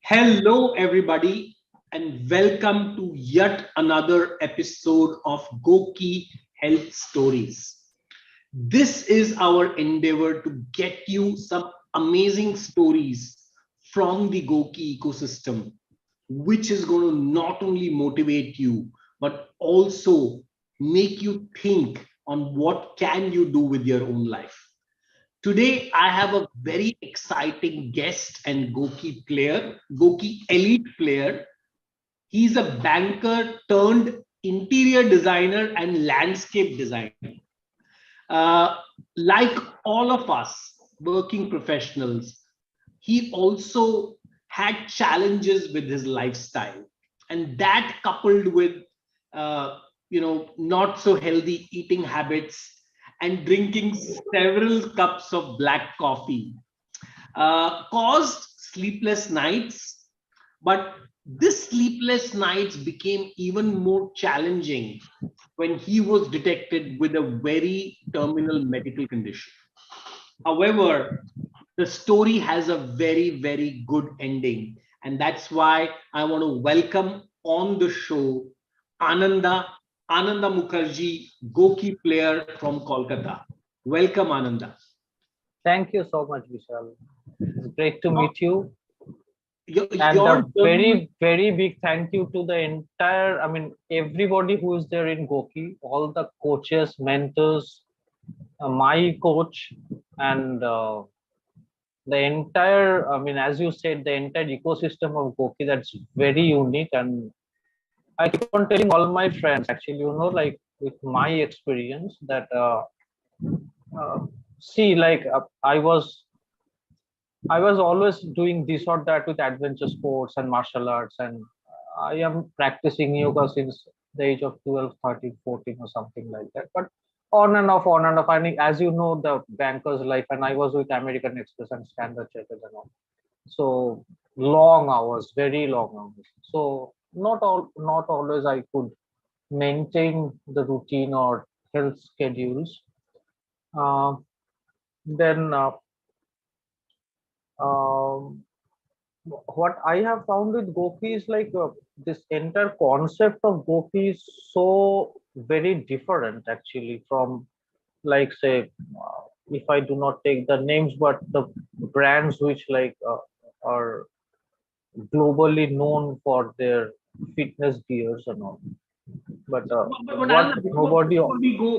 Hello, everybody, and welcome to yet another episode of GOQii Health Stories. This is our endeavor to get you some amazing stories from the GOQii ecosystem, which is going to not only motivate you, but also make you think on what can you do with your own life. Today, I have a very exciting guest and GOQii elite player. He's a banker turned interior designer and landscape designer. Uh, like all of us working professionals, he also had challenges with his lifestyle, and that coupled with not so healthy eating habits and drinking several cups of black coffee caused sleepless nights. But this sleepless nights became even more challenging when he was detected with a very terminal medical condition. However, the story has a very, very good ending. And that's why I want to welcome on the show Ananda Mukherjee, GOQii player from Kolkata. Welcome, Ananda. Thank you so much, Vishal. It's great to meet you. And Your a very, very big thank you to the entire, everybody who is there in GOQii, all the coaches, mentors, my coach, and the entire, as you said, the entire ecosystem of GOQii, that's very unique. And I keep on telling all my friends, actually, like with my experience that, uh, see, like I was always doing this or that with adventure sports and martial arts, and I am practicing yoga since the age of 12, 13, 14, or something like that. But on and off, on and off. I mean, as you know, the banker's life, and I was with American Express and Standard Chartered and all. So long hours, very long hours. So not always I could maintain the routine or health schedules. Uh, then um, what I have found with GOQii is like this entire concept of GOQii is so very different actually from, like, say, if I do not take the names, but the brands which are globally known for their fitness gears and all. But But what Anna, nobody.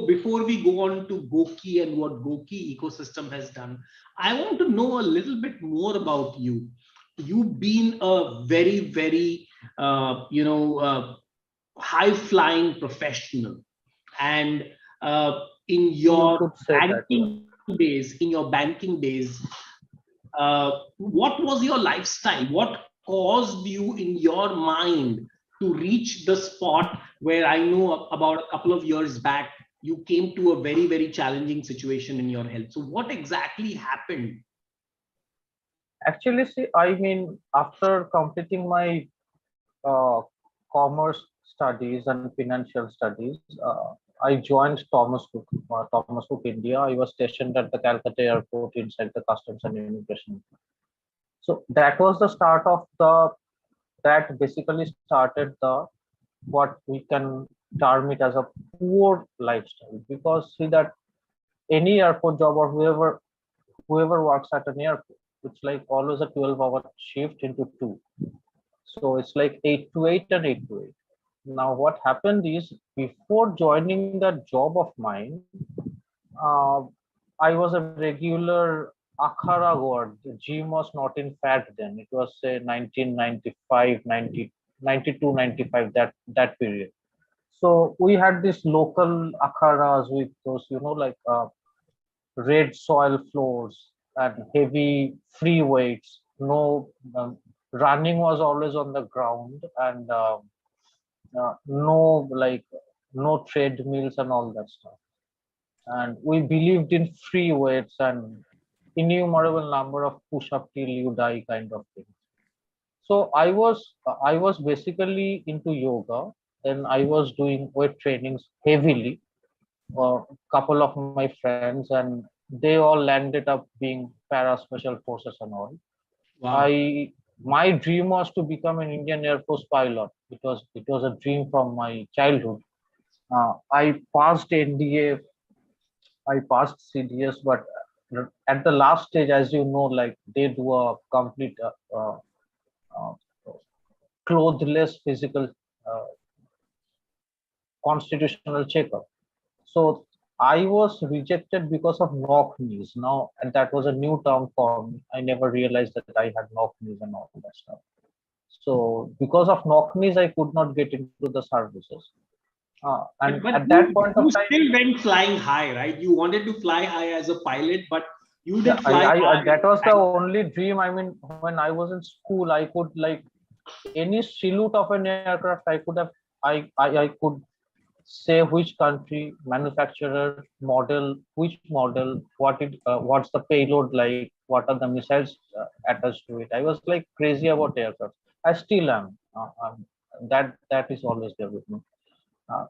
before we go on to GOQii and what GOQii ecosystem has done, I want to know a little bit more about you. You've been a very, very high flying professional, and in You your could say that, yeah. banking days, what was your lifestyle? What caused you in your mind to reach the spot where I know about a couple of years back, you came to a very, very challenging situation in your health. So, what exactly happened? Actually, see, I mean, after completing my uh, commerce studies and financial studies, I joined Thomas Cook India. I was stationed at the Calcutta airport inside the customs and immigration. So that was the start of that basically started the what we can term it as a poor lifestyle, because see that any airport job or whoever works at an airport, it's like always a 12-hour shift into two. So it's like 8 to 8 and 8 to 8. Now, what happened is before joining that job of mine, uh, I was a regular Akhara goer. The gym was not in fat then. It was say 1995, 90, 92, 95, that period. So we had these local akharas with those, like red soil floors and heavy free weights. No running was always on the ground, and no, like, no treadmills and all that stuff. And we believed in free weights and innumerable number of push up till you die kind of thing. So I was basically into yoga. Then I was doing weight trainings heavily. A couple of my friends, and they all landed up being para special forces and all. Wow. I my dream was to become an Indian Air Force pilot. It was a dream from my childhood. I passed NDA, I passed CDS, but at the last stage, as you know, like they do a complete uh, clothless physical uh, constitutional checkup. So I was rejected because of knock knees. Now, and that was a new term for me. I never realized that I had knock knees and all that stuff. So because of knock knees, I could not get into the services. And But at that point you of time, still went flying high, right? You wanted to fly high as a pilot, but you yeah, did fly high. that was the only dream. I mean, when I was in school, I could like any silhouette of an aircraft. I could have, I could say which country, manufacturer, model, which model, what's the payload like, what are the missiles attached to it. I was like crazy about aircraft. I still am. That is always there with me. Uh,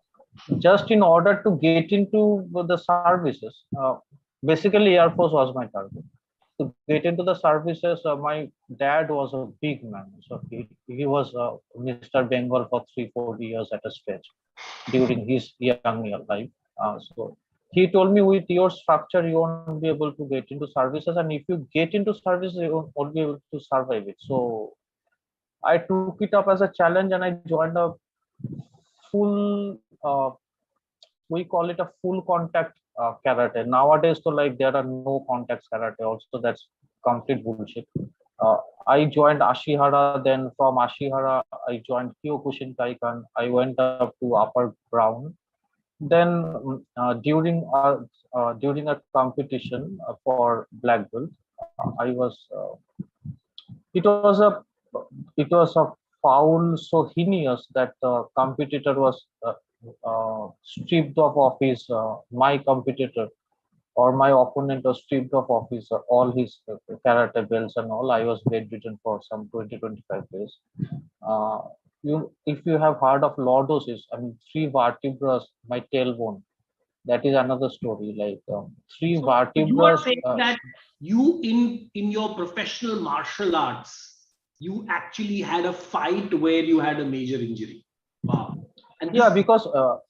just in order to get into the services, basically Air Force was my target. To get into the services, my dad was a big man. So he was Mr. Bengal for 3-4 years at a stretch during his young life. So he told me, with your structure, you won't be able to get into services, and if you get into services, you won't be able to survive it. So I took it up as a challenge, and I joined a full. We call it a full contact karate. Nowadays, so like there are no contact karate. Also, that's complete bullshit. I joined Ashihara. Then from Ashihara, I joined Kyokushin Kaikan. I went up to upper brown. Then during a competition for black belt, I was it was a it was a foul so heinous that the competitor was stripped of his my competitor or my opponent was stripped of his all his karate belts and all. I was bedridden for some 20-25 days. uh, if you have heard of lordosis, I mean, three vertebrae, my tailbone, that is another story. Like three So you are vertebrae. saying that you in your professional martial arts, you actually had a fight where you had a major injury. Wow. And Yeah, this, because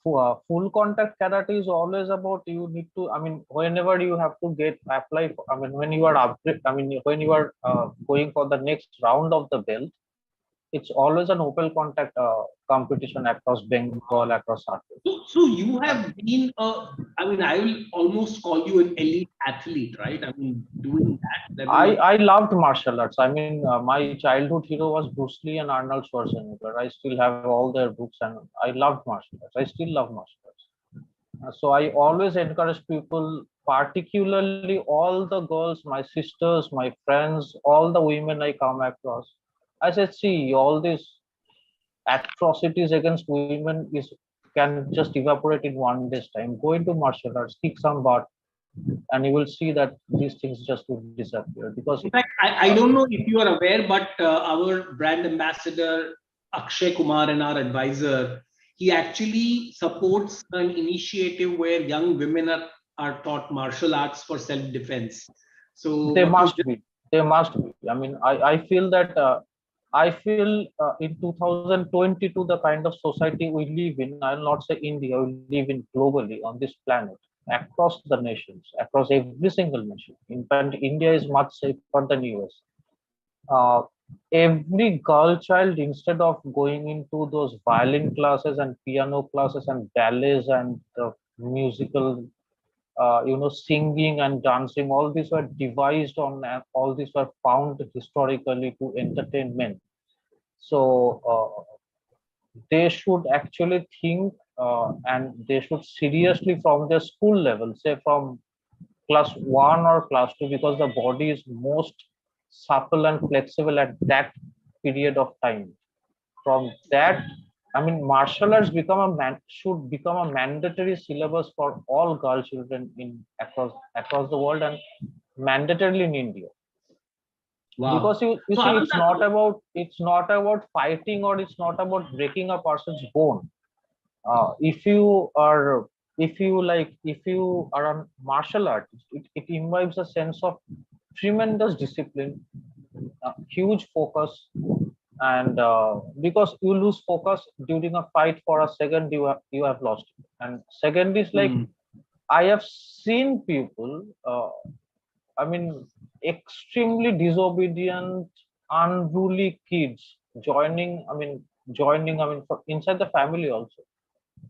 full contact karate is always about you need to. I mean, whenever you have to get apply. I mean, when you are upgrade. I mean, when you are going for the next round of the belt, it's always an open contact competition across Bengal, across South. so you have been a, I mean, I will almost call you an elite athlete, right? I mean, doing that level of, I loved martial arts. I mean, my childhood hero was Bruce Lee and Arnold Schwarzenegger. I still have all their books, and I loved martial arts. I still love martial arts. So I always encourage people, particularly all the girls, my sisters, my friends, all the women I come across. I said, see, all these atrocities against women is can just evaporate in one day's time. Go into martial arts, kick some butt, and you will see that these things just will disappear. Because in fact, I don't know if you are aware, but our brand ambassador, Akshay Kumar, and our advisor, he actually supports an initiative where young women are taught martial arts for self-defense. So they what you must just, be. They must be. I mean, I feel that I feel in 2022, the kind of society we live in, I'll not say India, we live in globally on this planet, across the nations, across every single nation. In fact, India is much safer than US. Uh, every girl child, instead of going into those violin classes and piano classes and ballets and musical singing and dancing, all these were devised on, all these were found historically to entertain men. So they should actually think and they should seriously from their school level, say from class 1 or class 2, because the body is most supple and flexible at that period of time. From that, I mean, martial arts become a man should become a mandatory syllabus for all girl children in across the world, and mandatorily in India. wow. Because you So see, Ananda, it's not about fighting, or it's not about breaking a person's bone. If you are if you are on martial art, it imbibes a sense of tremendous discipline, huge focus, and because you lose focus during a fight for a second, you have lost it. And second is like, Mm. I have seen people, I mean, extremely disobedient, unruly kids joining, I mean, inside the family also.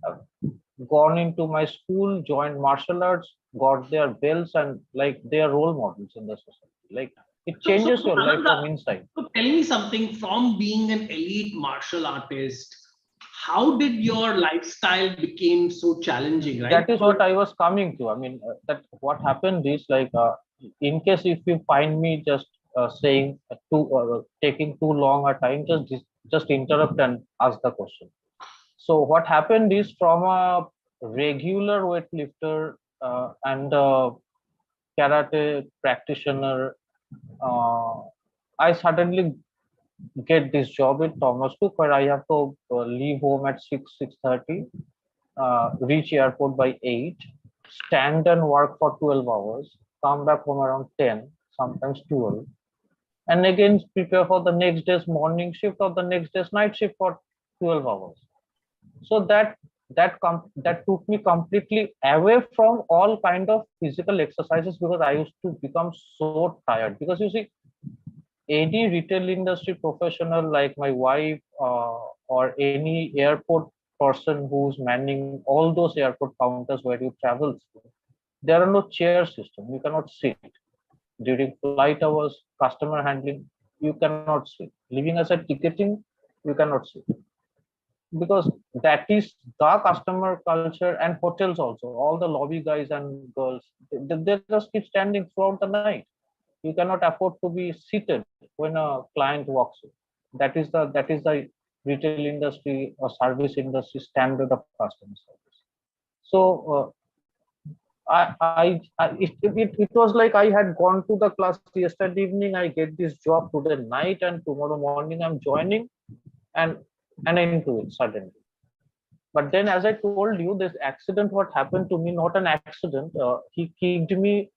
Have gone into my school, joined martial arts, got their belts, and like they are role models in the society. Like it So, changes your life Ananda, from inside. so tell me something from being an elite martial artist. How did your lifestyle became so challenging, right? That is what I was coming to. I mean, that what happened is like, in case if you find me just saying taking too long a time, just interrupt and ask the question. So what happened is, from a regular weightlifter and a karate practitioner, uh, I suddenly get this job in Thomas Cook, where I have to leave home at 6:30, reach airport by 8, stand and work for 12 hours, come back home around 10, sometimes 12, and again prepare for the next day's morning shift or the next day's night shift for 12 hours. So that took me completely away from all kind of physical exercises, because I used to become so tired. Because you see, any retail industry professional like my wife, or any airport person who's manning all those airport counters where you travel through, there are no chair system. You cannot sit during flight hours, customer handling. You cannot sit. Leaving aside ticketing, you cannot sit, because that is the customer culture. And hotels also, all the lobby guys and girls, they just keep standing throughout the night. You cannot afford to be seated when a client walks in. That is the retail industry or service industry standard of customer service. So it was like I had gone to the class yesterday evening, I get this job today night, and tomorrow morning I'm joining, and into it suddenly. But then, as I told you, this accident what happened to me, not an accident. He kicked me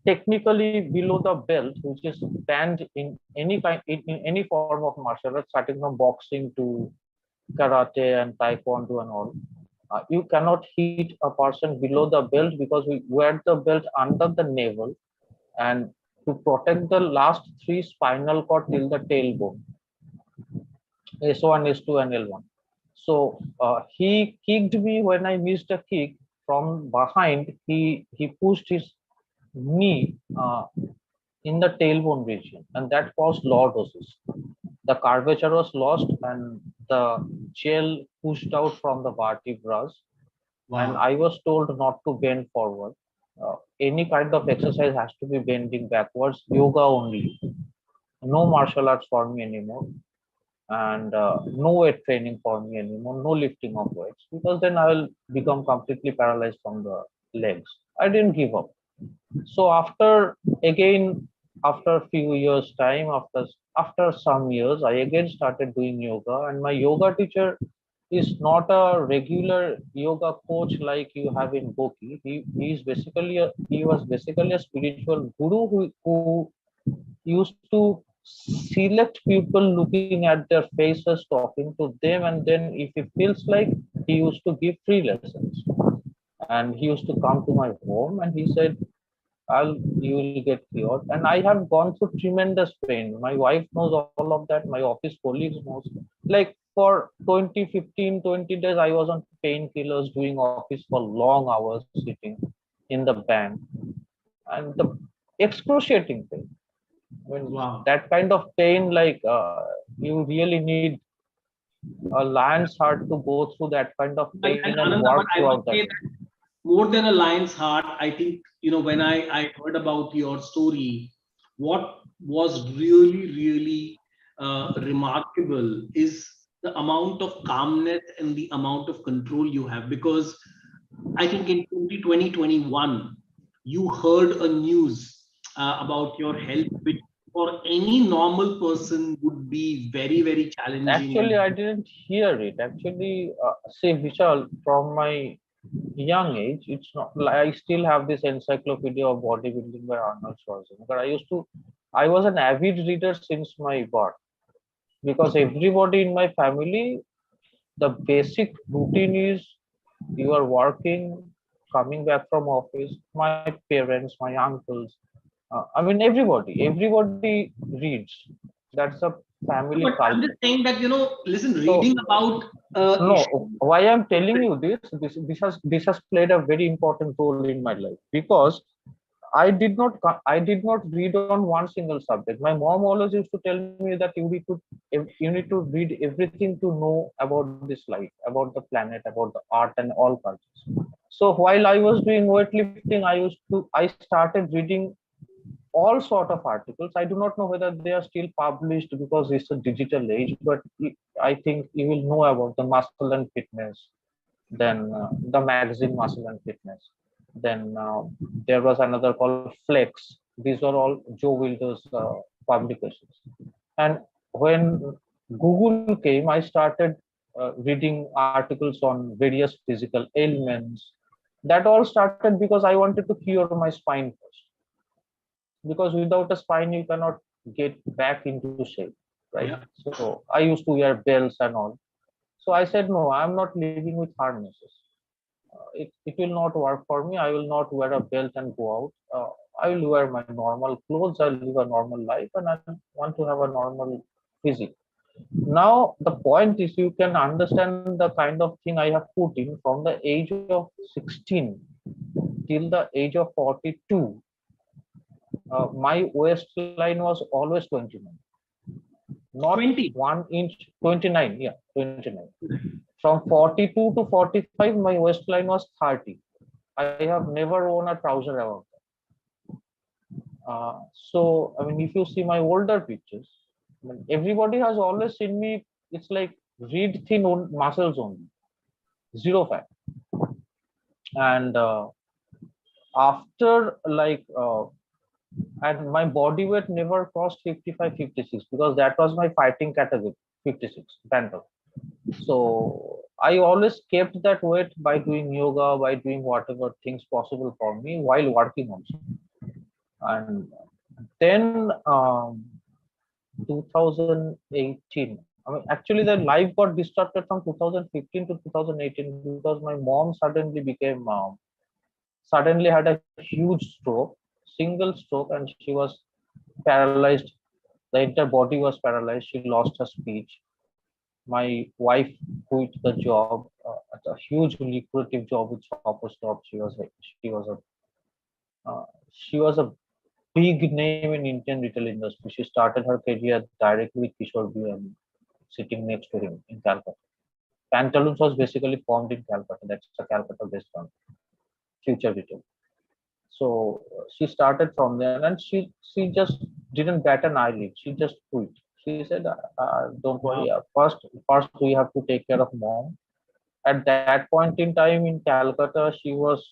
technically below the belt, which is banned in any form of martial arts, starting from boxing to karate and taekwondo and all. You cannot hit a person below the belt, because we wear the belt under the navel, and to protect the last three spinal cord till the tailbone, S1, S2, and L1. So he kicked me. When I missed a kick from behind, he pushed his knee in the tailbone region, and that caused lordosis. The curvature was lost, and the gel pushed out from the vertebrae. And Wow. I was told not to bend forward. Any kind of exercise has to be bending backwards. Yoga only. No martial arts for me anymore, and no weight training for me anymore. No lifting of weights, because then I will become completely paralyzed from the legs. I didn't give up. So after a few years time, after some years, I again started doing yoga, and my yoga teacher is not a regular yoga coach like you have in GOQii. He was basically a spiritual guru who used to select people, looking at their faces, talking to them, and then if he feels like, he used to give free lessons. And he used to come to my home, and he said, you will get cured. And I have gone through tremendous pain. My wife knows all of that. My office colleagues knows. Like for 20, 15, 20 days, I was on painkillers, doing office for long hours, sitting in the bank, and the excruciating pain. I mean, Wow. that kind of pain, like you really need a lion's heart to go through that kind of pain And and Ananda, work but I throughout must that. say that more than a lion's heart, I think, when I heard about your story, what was really, really remarkable is the amount of calmness and the amount of control you have. Because I think in 2021, you heard a news about your health, which for any normal person would be very, very challenging. Actually, I didn't hear it. Actually, say Vishal, from my young age, it's not like I still have this encyclopedia of bodybuilding by Arnold Schwarzenegger. I used to I was an avid reader since my birth, because everybody in my family, the basic routine is you are working, coming back from office. My parents, my uncles, I mean everybody reads. That's a family But I'm culture. just saying that, listen, reading So about no, issue. why I'm telling you this has played a very important role in my life, because I did not read on one single subject. My mom always used to tell me that you need to read everything to know about this life, about the planet, about the art and all cultures. So while I was doing weightlifting, I started reading all sort of articles. I do not know whether they are still published because it's a digital age, but I think you will know about the Muscle and Fitness, then the magazine Muscle and Fitness. Then there was another called Flex. These are all Joe Wilder's publications. And when Google came, I started reading articles on various physical ailments. That all started because I wanted to cure my spine first, because without a spine you cannot get back into shape, right? Yeah. So I used to wear belts and all. So I said, no, I'm not living with harnesses. It will not work for me. I will not wear a belt and go out. I will wear my normal clothes. I'll live a normal life, and I want to have a normal physique. Now the point is, you can understand the kind of thing I have put in from the age of 16 till the age of 42. My waistline was always 29, not 20. 1 inch. 29, yeah, 29. From 42 to 45 my waistline was 30. I have never worn a trouser above that. So I mean, if you see my older pictures, I mean, everybody has always seen me. It's like read thin muscles only, zero fat. And after like and my body weight never crossed 55, 56, because that was my fighting category, 56 bantam. So I always kept that weight by doing yoga, by doing whatever things possible for me while working also. And then 2018, I mean, actually the life got disrupted from 2015 to 2018, because my mom suddenly had a huge stroke, single stroke, and she was paralyzed. The entire body was paralyzed. She lost her speech. My wife quit the job. It's a huge lucrative job with Shopper Stop. She was a big name in Indian retail industry. She started her career directly with Kishore B and sitting next to him in Calcutta. Pantaloons was basically formed in Calcutta. That's a Calcutta based on future retail. So she started from there, and she just didn't bat an eyelid. She just quit. She said, "Don't worry. Wow. First we have to take care of mom." At that point in time in Calcutta, she was,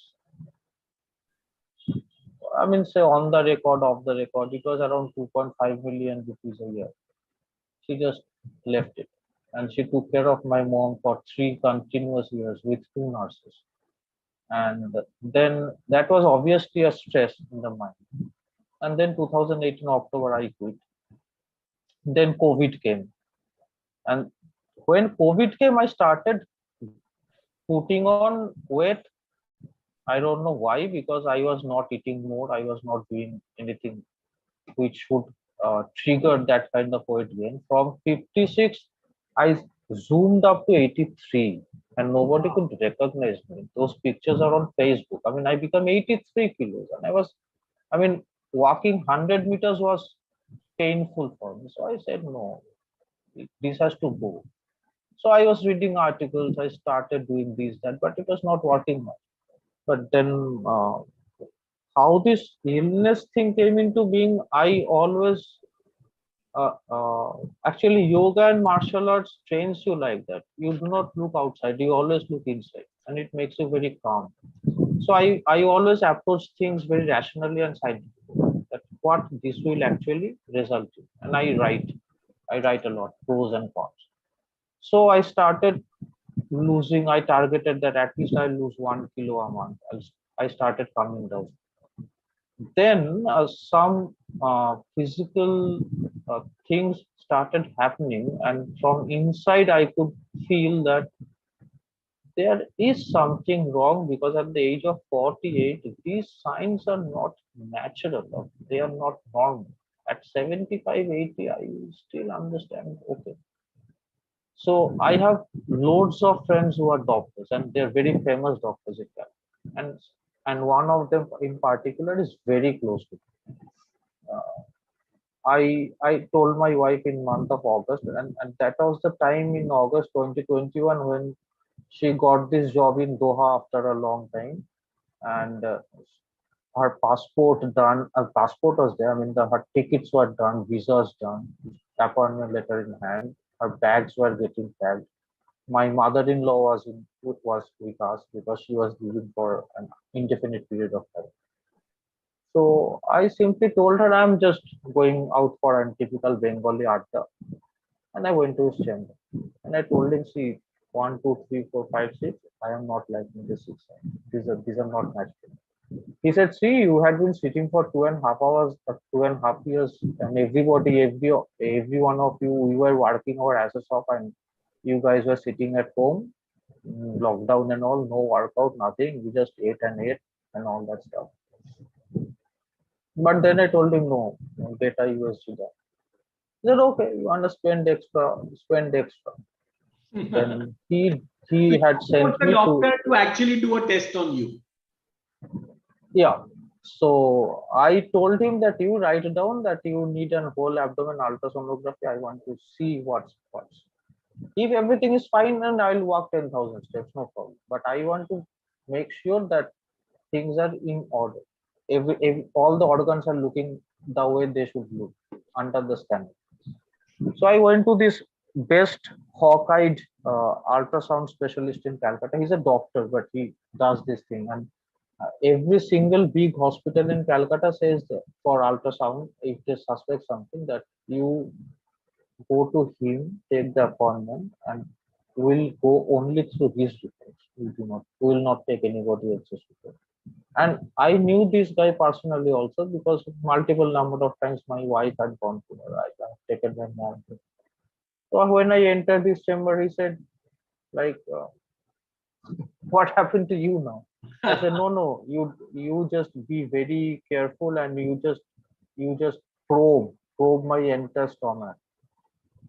I mean, say on the record, off the record, it was around 2.5 million rupees a year. She just left it. And she took care of my mom for 3 continuous years with 2 nurses. And then that was obviously a stress in the mind. And then 2018 October, I quit. Then COVID came. And when COVID came, I started putting on weight. I don't know why, because I was not eating more. I was not doing anything which would trigger that kind of weight gain. From 56, I zoomed up to 83, and nobody could recognize me. Those pictures are on Facebook. I mean, I became 83 kilos, and I mean, walking 100 meters was painful for me. So I said, no, this has to go. So I was reading articles, I started doing this, that, but it was not working much. But then how this illness thing came into being, I always uh, uh, actually yoga and martial arts trains you like that. You do not look outside, you always look inside, and it makes you very calm. So I always approach things very rationally and scientifically, that what this will actually result in. And I write a lot, pros and cons. So I started losing. I targeted that at least I lose 1 kilo a month. I started coming down. then some physical things started happening, and from inside I could feel that there is something wrong, because at the age of 48 these signs are not natural, they are not normal. At 75, 80, I still understand, okay. So I have loads of friends who are doctors, and they're very famous doctors in Canada. And one of them in particular is very close to me. I told my wife in month of August, and that was the time in August 2021 when she got this job in Doha after a long time, and her passport done. Her passport was there. I mean, her tickets were done, visas done, appointment letter in hand. Her bags were getting packed. My mother-in-law was with us because she was leaving for an indefinite period of time. So I simply told her I'm just going out for a typical Bengali adda, and I went to his chamber. And I told him, see, 1, 2, 3, 4, 5, 6. I am not liking this 6. These are not natural. He said, see, you had been sitting for 2.5 hours, 2.5 years, and every one of you, we were working our asses off, and you guys were sitting at home, lockdown and all, no workout, nothing. We just ate and ate and all that stuff. But then I told him, no, beta USG that. He said, okay, you want to spend extra, spend extra. Then So he you had want sent the me doctor to, to actually do a test on you. yeah. So I told him that you write down that you need an whole abdomen ultrasonography. I want to see what's. If everything is fine, then I'll walk 10,000 steps, no problem. But I want to make sure that things are in order. All the organs are looking the way they should look under the scanner. So I went to this best hawk-eyed ultrasound specialist in Calcutta. He's a doctor, but he does this thing. And every single big hospital in Calcutta says that for ultrasound, if they suspect something, that you go to him, take the appointment, and will go only through his reports. We will not take anybody else's report. And I knew this guy personally also, because multiple number of times my wife had gone to her. I have taken her mom. So when I entered this chamber, he said, like, what happened to you now? I said, no, no, you just be very careful, and you just probe my entire stomach.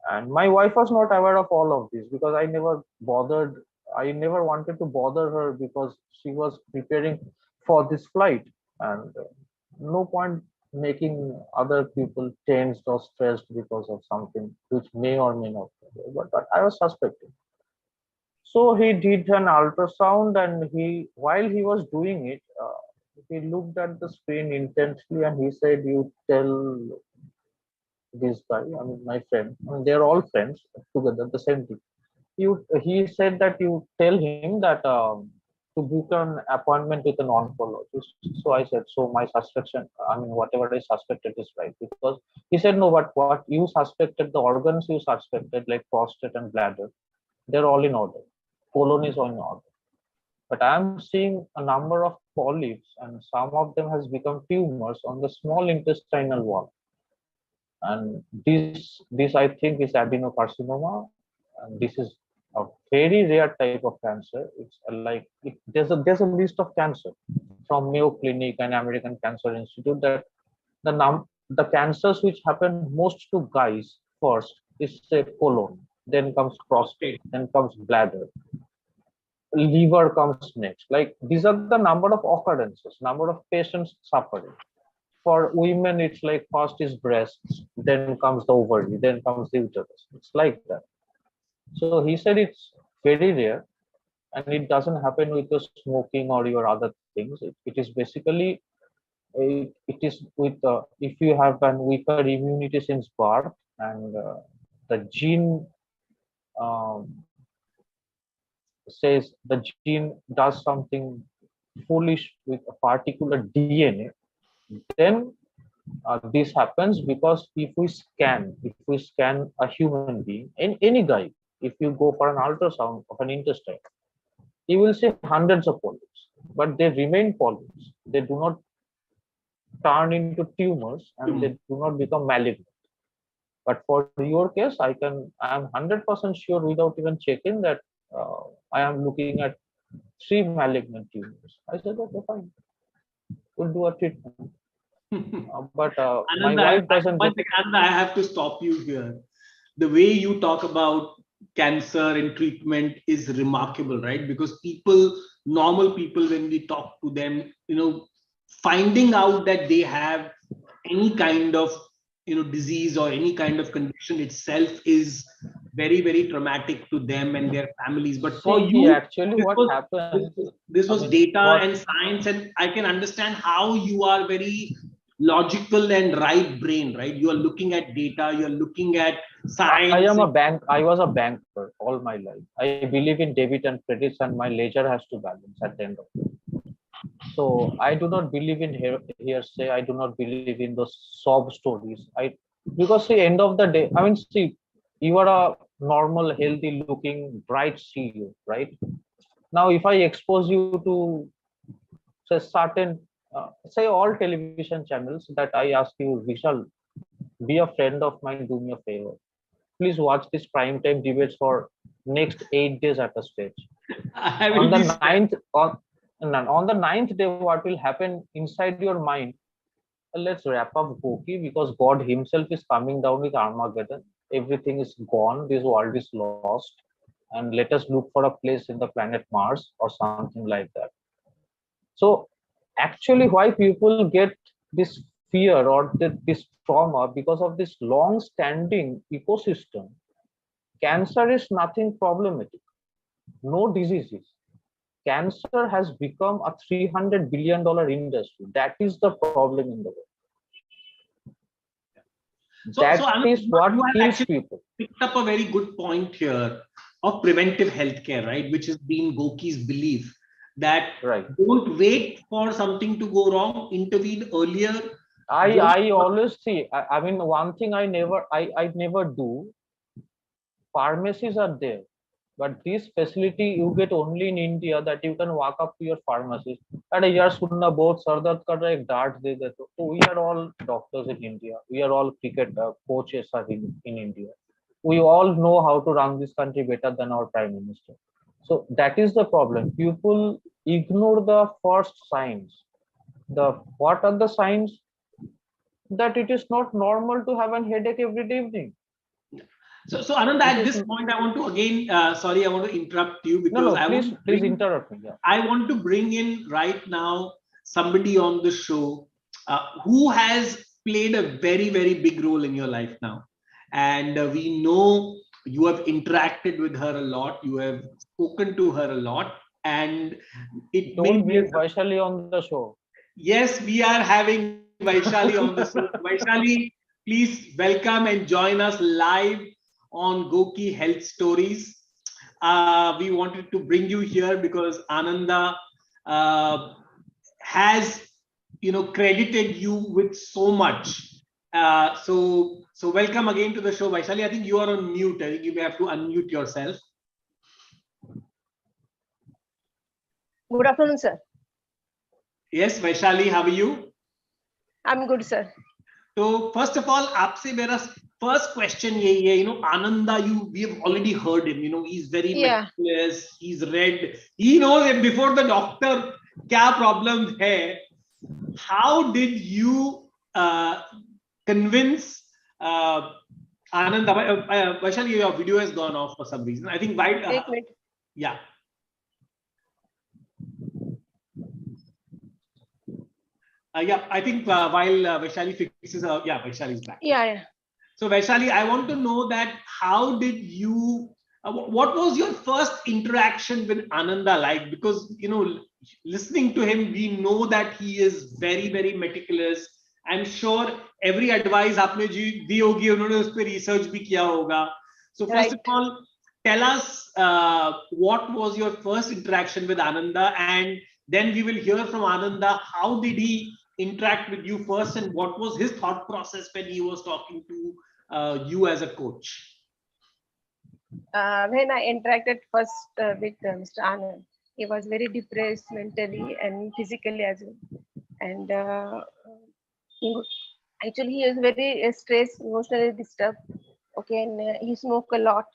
And my wife was not aware of all of this, because I never wanted to bother her, because she was preparing for this flight. And no point making other people tensed or stressed because of something which may or may not be. But I was suspecting. So he did an ultrasound, and while he was doing it, he looked at the screen intensely, and he said, you tell this guy, I mean, my friend, I mean, they're all friends together, the same thing. He said that you tell him that to book an appointment with an oncologist. So I said, so my suspicion, I mean, whatever I suspected is right, because he said, no, but what you suspected, the organs you suspected, like prostate and bladder, they're all in order. Colon is in order. But I'm seeing a number of polyps, and some of them has become tumors on the small intestinal wall. And this I think is adenocarcinoma, and this is a very rare type of cancer. It's there's a list of cancer from Mayo Clinic and American Cancer Institute, that the cancers which happen most to guys first is, say, colon, then comes prostate, then comes bladder, liver comes next. Like, these are the number of occurrences, number of patients suffering. For women, it's like first is breasts, then comes the ovary, then comes the uterus. It's like that. So he said it's very rare, and it doesn't happen with your smoking or your other things. It is basically, it is with if you have an weaker immunity since birth, and the gene um, says the gene does something foolish with a particular DNA, then this happens. Because if we scan a human being, any guy, if you go for an ultrasound of an intestine, you will see hundreds of polyps, but they remain polyps. They do not turn into tumors and they do not become malignant. But for your case, I am 100% sure without even checking that I am looking at 3 malignant tumors. I said, okay, fine, we'll do a treatment. But my Ananda, wife doesn't get. Ananda, I have to stop you here. The way you talk about cancer and treatment is remarkable, right? Because people, normal people, when we talk to them, finding out that they have any kind of disease or any kind of condition itself is very, very traumatic to them and their families. But for See, you, actually, this what was happens? this I was mean, data what and science, and I can understand how you are very logical and right brain, right? You are looking at data, you're looking at I science. am a bank. I was a banker all my life. I believe in debit and credits, and my ledger has to balance at the end of it. So I do not believe in hearsay. I do not believe in those sob stories. Because the end of the day, I mean, see, you are a normal, healthy looking, bright CEO, right? Now, if I expose you to say certain, say all television channels that I ask you, Vishal, be a friend of mine, do me a favor. Please watch this prime time debates for next 8 days at a stretch. I On will the be ninth, on the ninth day, what will happen inside your mind? Let's wrap up GOQii because God Himself is coming down with Armageddon. Everything is gone. This world is lost, and let us look for a place in the planet Mars or something like that. So, actually, why people get this fear or this trauma because of this long-standing ecosystem. Cancer is nothing problematic. No diseases. Cancer has become a $300 billion industry. That is the problem in the world. so That Anand, is what you have kills actually people. picked up a very good point here of preventive healthcare, right? Which has been GOQii's belief that Right. don't wait for something to go wrong, intervene earlier. Don't. I always see. I mean, one thing I never do. Pharmacies are there, but this facility you get only in India that you can walk up to your pharmacist. अरे यार सुनना बहुत sir दर्द कर रहा है एक डांट दे दे तो we are all doctors in India. We are all cricket coaches are in India. We all know how to run this country better than our prime minister. So that is the problem. People ignore the first signs. The what are the signs? That it is not normal to have a headache every evening. So Anand, It at is this point, I want to again, sorry, I want to interrupt you no because no. Please interrupt me. Yeah. I want to bring in right now somebody on the show who has played a very, very big role in your life now. And we know you have interacted with her a lot, you have spoken to her a lot, and it may Don't be a, bring Vaishali on the show. yes, we are having Vaishali on the show. Vaishali, please welcome and join us live on GOQii Health Stories. We wanted to bring you here because Ananda has credited you with so much. So welcome again to the show, Vaishali. I think you are on mute. I think you may have to unmute yourself. Good afternoon, sir. Yes, Vaishali, how are you? I'm good, sir. So first of all, आपसे मेरा first question यही है, Ananda, we have already heard him, he's very meticulous, he's read, he knows it before the doctor क्या problem है. How did you convince Ananda? Vaishali, your video has gone off for some reason. I think why? Yeah. Yeah, I think while Vaishali fixes, Vaishali is back. Yeah. So Vaishali, I want to know that how did you, what was your first interaction with Ananda like? Because, listening to him, we know that he is very, very meticulous. I'm sure every advice आपने दी होगी, उन्होंने उस पर research भी किया होगा. So first of all, tell us what was your first interaction with Ananda, and then we will hear from Ananda how did he interact with you first, and what was his thought process when he was talking to you as a coach? When I interacted first with Mr. Anand, he was very depressed mentally and physically as well. And Good. Actually, he is very stressed, emotionally disturbed. Okay, and he smoke a lot.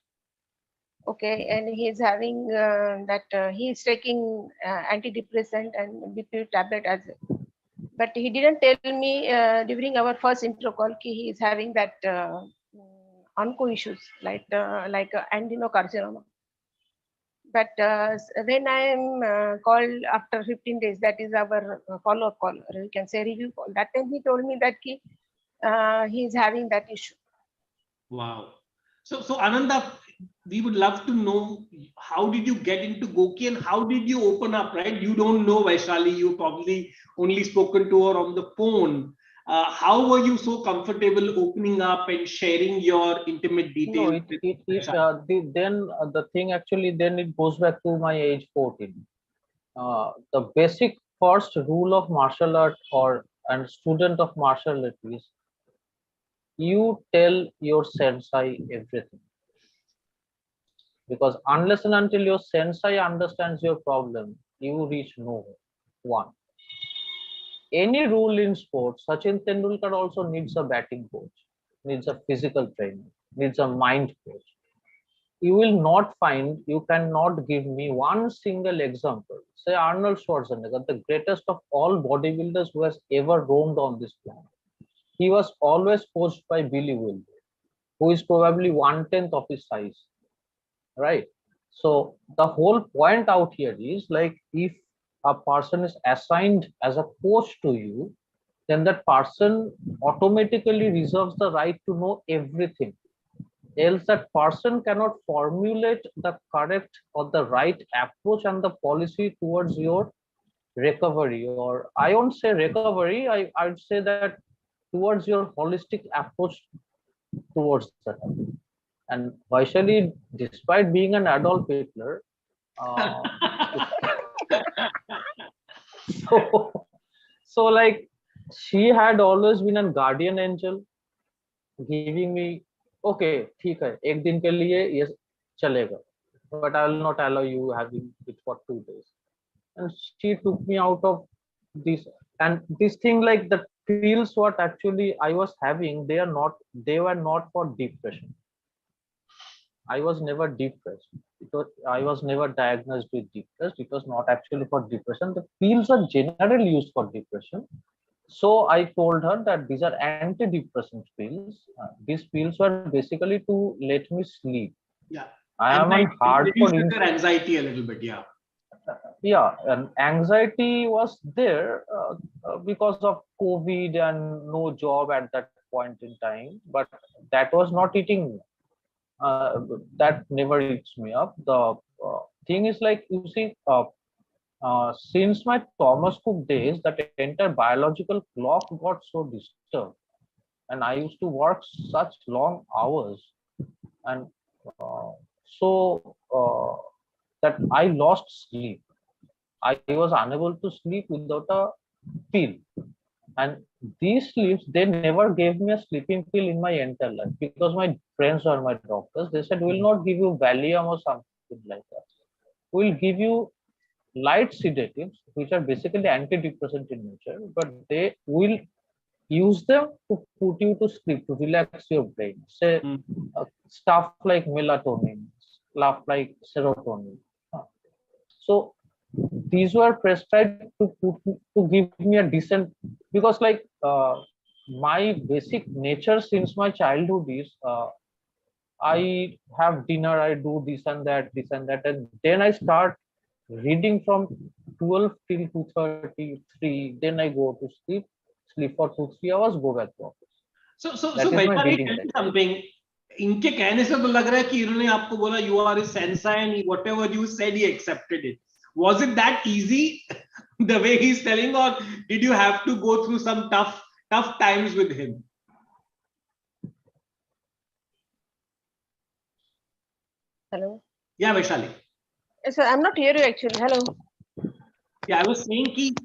Okay, and he is having he is taking antidepressant and BP tablet as well. But he didn't tell me during our first intro call he is having that onco issues like adenocarcinoma. But when I am called after 15 days, that is our follow-up call, or you can say review call. That time he told me that he is having that issue. Wow. So Ananda, we would love to know, how did you get into GOQii and how did you open up, right? You don't know Vaishali, you probably only spoken to her on the phone. How were you so comfortable opening up and sharing your intimate No, details with Vaishali? the thing actually, then it goes back to my age 14. The basic first rule of martial art or and student of martial art is you tell your sensei everything, because unless and until your sensei understands your problem, you reach nowhere. One, any rule in sports, Sachin Tendulkar also needs a batting coach, needs a physical trainer, needs a mind coach. You will not find, you cannot give me one single example. Say Arnold Schwarzenegger, the greatest of all bodybuilders who has ever roamed on this planet. He was always coached by Billy Wilder, who is probably 1/10 of his size, right? So the whole point out here is like, if a person is assigned as a coach to you, then that person automatically reserves the right to know everything. Else that person cannot formulate the correct or the right approach and the policy towards your recovery, or I won't say recovery, I'd say that towards your holistic approach towards that. And Vaishali, despite being an adult Hitler, uh, so so like, she had always been a guardian angel, giving me, okay, ठीक है, एक दिन के लिए ये चलेगा, but I will not allow you having it for 2 days. And she took me out of this, and this thing, like the pills what actually I was having, they were not for depression. I was never depressed. I was never diagnosed with depressed. It was not actually for depression. The pills are generally used for depression. So I told her that these are antidepressant pills. These pills were basically to let me sleep. Yeah. I am on Anxiety, hardcore. reduces your anxiety a little bit, yeah. Yeah, and anxiety was there because of COVID and no job at that point in time. But that was not eating me. That never eats me up. The thing is, like, you see, since my Thomas Cook days, that entire biological clock got so disturbed, and I used to work such long hours, and uh, that I lost sleep. I was unable to sleep without a pill, and these sleeps, they never gave me a sleeping pill in my entire life, because my friends or my doctors, they said, we'll not give you Valium or something like that. We'll give you light sedatives, which are basically antidepressant in nature, but they will use them to put you to sleep, to relax your brain. Say stuff like melatonin, stuff like serotonin. So these were prescribed to give me a decent, because like my basic nature since my childhood is I have dinner, I do this and that, and then I start reading from 12 till 2:30, 3. Then I go to sleep, sleep for 2-3 hours, go back to office. So That is my Vaishali, reading tell me time. something. इनके कहने से तो लग रहा है कि इन्होंने आपको बोला you are his sensei and whatever you said he accepted it. Was it that easy the way he's telling, or did you have to go through some tough times with him? Hello. Yeah, Vaishali. So I'm not hearing you actually. Hello. Yeah, I was saying कि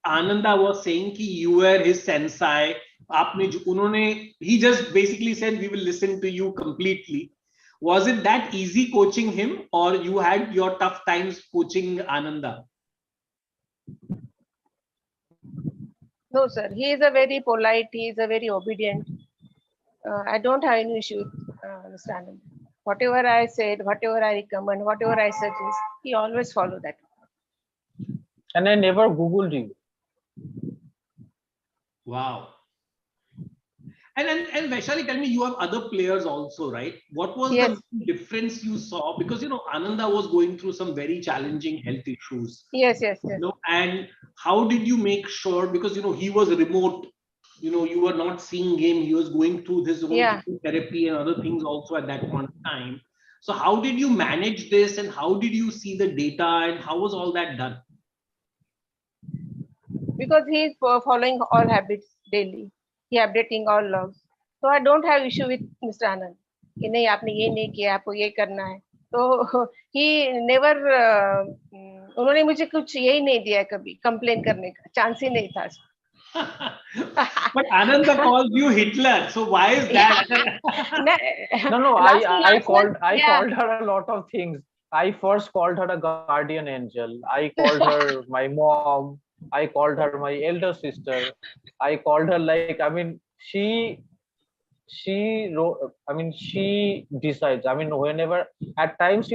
Ananda was saying कि you were his sensei. आपने जो उन्होंने, he just basically said we will listen to you completely. Was it that easy coaching him, or you had your tough times coaching Ananda? No, sir. He is a very polite. He is a very obedient. I don't have any issue with Mr. Anand. Whatever I said, whatever I recommend, whatever I suggest, he always follow that. And I never Googled you. Wow. And Vaishali, tell me, you have other players also, right? What was Yes. the difference you saw? Because Ananda was going through some very challenging health issues. Yes. And how did you make sure? Because he was remote. You were not seeing him. He was going through his own therapy and other things also at that point of time. So how did you manage this, and how did you see the data, and how was all that done? Because he is following all habits daily. He updating all logs. So I don't have issue with Mr. Anand. कि नहीं आपने ये नहीं किया, आपको ये करना है. तो he never उन्होंने मुझे कुछ यही नहीं दिया कभी कंप्लेन करने का चांस ही नहीं था. But Ananda calls you Hitler, so why is that? No. I called her a lot of things. I first called her a guardian angel. I called her my mom. I called her my elder sister. I called her she decides. Whenever at times,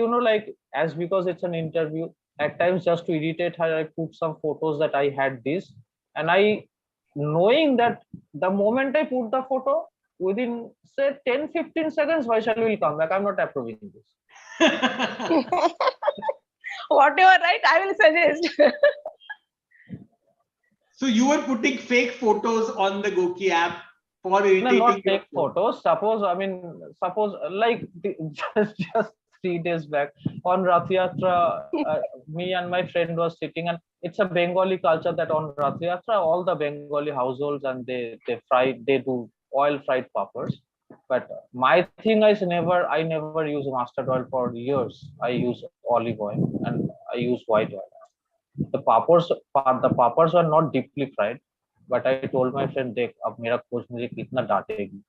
as because it's an interview, at times just to irritate her, I put some photos that I had this, and knowing that the moment I put the photo, within say 10-15 seconds, Vaishali will come back. I'm not approving this. Whatever, right? I will suggest. So you were putting fake photos on the GOQii app for irritating. No, not fake photos. Suppose just 3 days back on Rath Yatra, me and my friend was sitting, and it's a Bengali culture that on Rath Yatra, all the Bengali households and they do oil fried pappers. But my thing is I never use mustard oil for years. I use olive oil and I use white oil. The pappers were not deeply fried, but I told my friend, "Dekh, ab mera coach mujhe kitna daategi."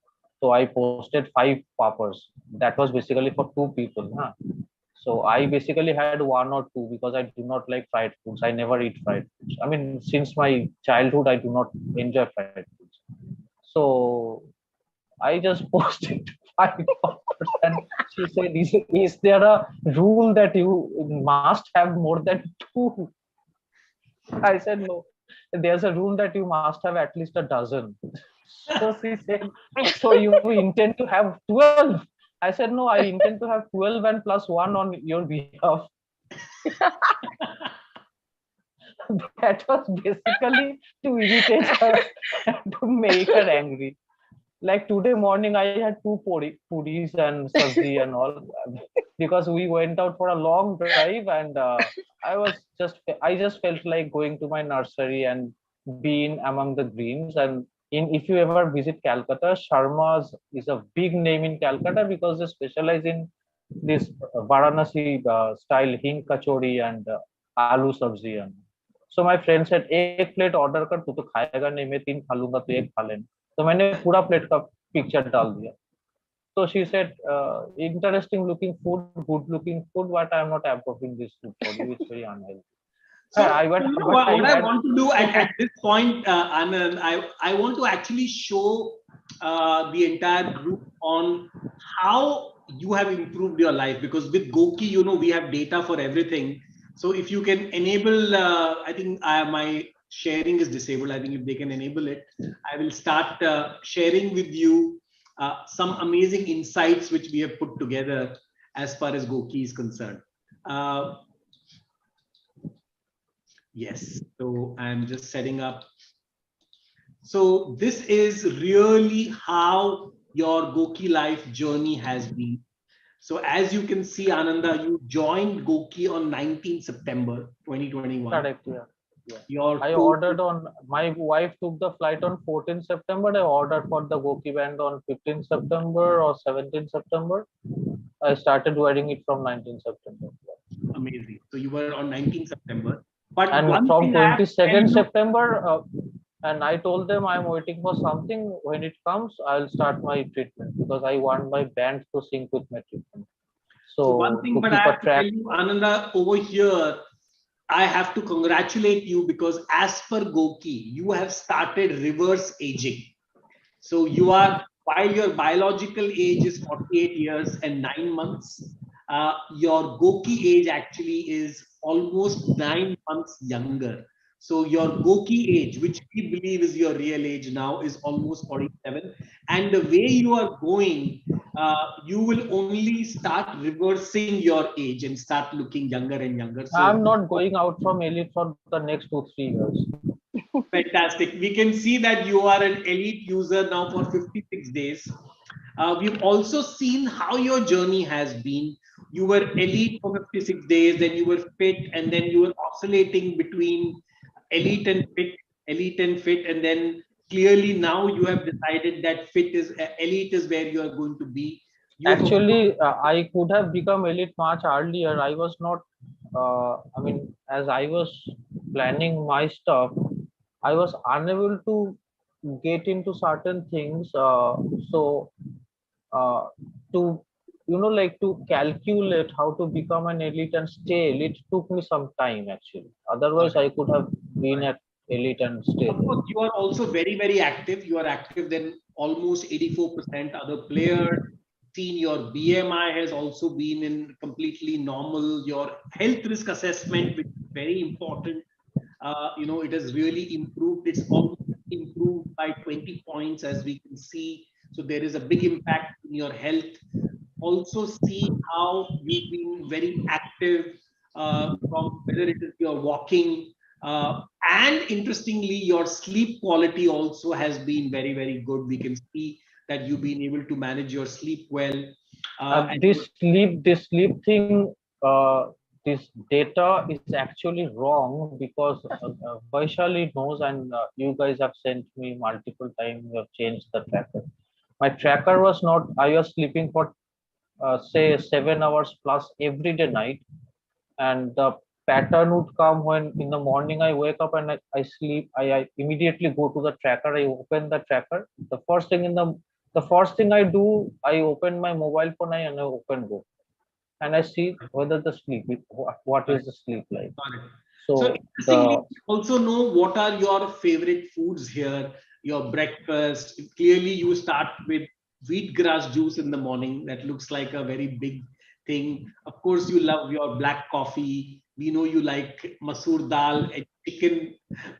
So I posted 5 pappers. That was basically for 2 people. Huh? So I basically had 1 or 2 because I do not like fried foods. I never eat fried foods. Since my childhood, I do not enjoy fried foods. So I just posted 5 pappers, and she said, "Is there a rule that you must have more than 2?" I said, "No. There's a rule that you must have at least a dozen." So she said, "So you intend to have 12?" I said, "No, I intend to have 12 and plus 1 on your behalf." That was basically to irritate her and to make her angry. Like today morning, I had 2 puris and sabzi and all because we went out for a long drive, and I just felt like going to my nursery and being among the greens. And if you ever visit Calcutta, Sharma's is a big name in Calcutta because they specialize in this Varanasi style hing kachori and aloo sabzi. And so my friend said, "एक plate order कर, तू तो खाएगा नहीं, मैं 3 खा लूंगा, तो एक खा लेना." तो मैंने पूरा प्लेट का पिक्चर डाल दिया. So she said, "Interesting looking food, good looking food, but I'm not approving this food for you. It's very unhealthy." So What what I want to do at this point, Anand, I want to actually show the entire group on how you have improved your life, because with GOQii, we have data for everything. So if you can enable, I think my sharing is disabled. I think if they can enable it, I will start sharing with you some amazing insights which we have put together as far as GOQii is concerned. Yes, so I'm just setting up. So this is really how your GOQii life journey has been. So as you can see, Ananda, you joined GOQii on 19 September 2021. Correct, yeah. I ordered my wife took the flight on 14 September. I ordered for the GOQii band on 15 September or 17 September. I started wearing it from 19 September. Amazing. So you were on 19 September. But and from 22nd September, and I told them I'm waiting for something. When it comes, I'll start my treatment because I want my band to sync with my treatment. So one thing, but I have to tell you, Ananda, over here, I have to congratulate you because as per GOQii, you have started reverse aging. So you are, while your biological age is 48 years and 9 months, your GOQii age actually is almost 9 months younger. So your GOQii age, which we believe is your real age now, is almost 47. And the way you are going, you will only start reversing your age and start looking younger and younger. So I'm not going out from elite for the next 2-3 years. fantastic. We can see that you are an elite user now for 56 days. We've also seen how your journey has been. You were elite for 56 days, then you were fit, and then you were oscillating between elite and fit, elite and fit, and then clearly now you have decided that fit is elite is where you are going to be. You have, of course, Actually, I could have become elite much earlier. I was not, I mean, as I was planning my stuff, I was unable to get into certain things. So, uh, to, like to calculate how to become an elite and stay elite took me some time actually. Otherwise, I could have been at elite and stay of course, there. you are also very, very active. You are active than almost 84% other players. Seen your BMI has also been in completely normal. Your health risk assessment, which is very important, it has really improved. It's almost improved by 20 points, as we can see. So there is a big impact in your health. Also see how you've been very active, from whether it is your walking, and interestingly your sleep quality also has been very, very good. We can see that you've been able to manage your sleep well, and you. This sleep thing, this data is actually wrong because Vaishali knows, and you guys have sent me multiple times. You have changed the tracker. My tracker was not. I was sleeping for say 7 hours plus every day night, and the pattern would come when in the morning I wake up and I sleep. I immediately go to the tracker. I open the tracker. The first thing I do, I open my mobile phone and I open Go, and I see whether the sleep, what is the sleep like. Got it. So So interestingly, the also know what are your favorite foods here, your breakfast. Clearly, you start with wheatgrass juice in the morning. That looks like a very big thing. Of course, you love your black coffee. We know you like masoor dal and chicken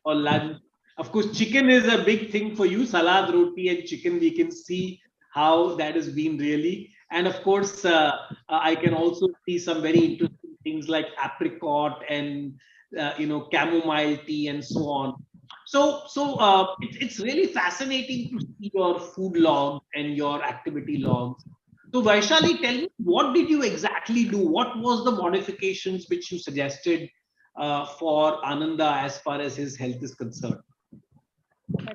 or lunch. Of course, chicken is a big thing for you. Salad, roti, and chicken. We can see how that has been really. And of course, I can also see some very interesting things like apricot and chamomile tea and so on. So it's really fascinating to see your food logs and your activity logs. So Vaishali, tell me, what did you exactly do? What was the modifications which you suggested for Ananda as far as his health is concerned?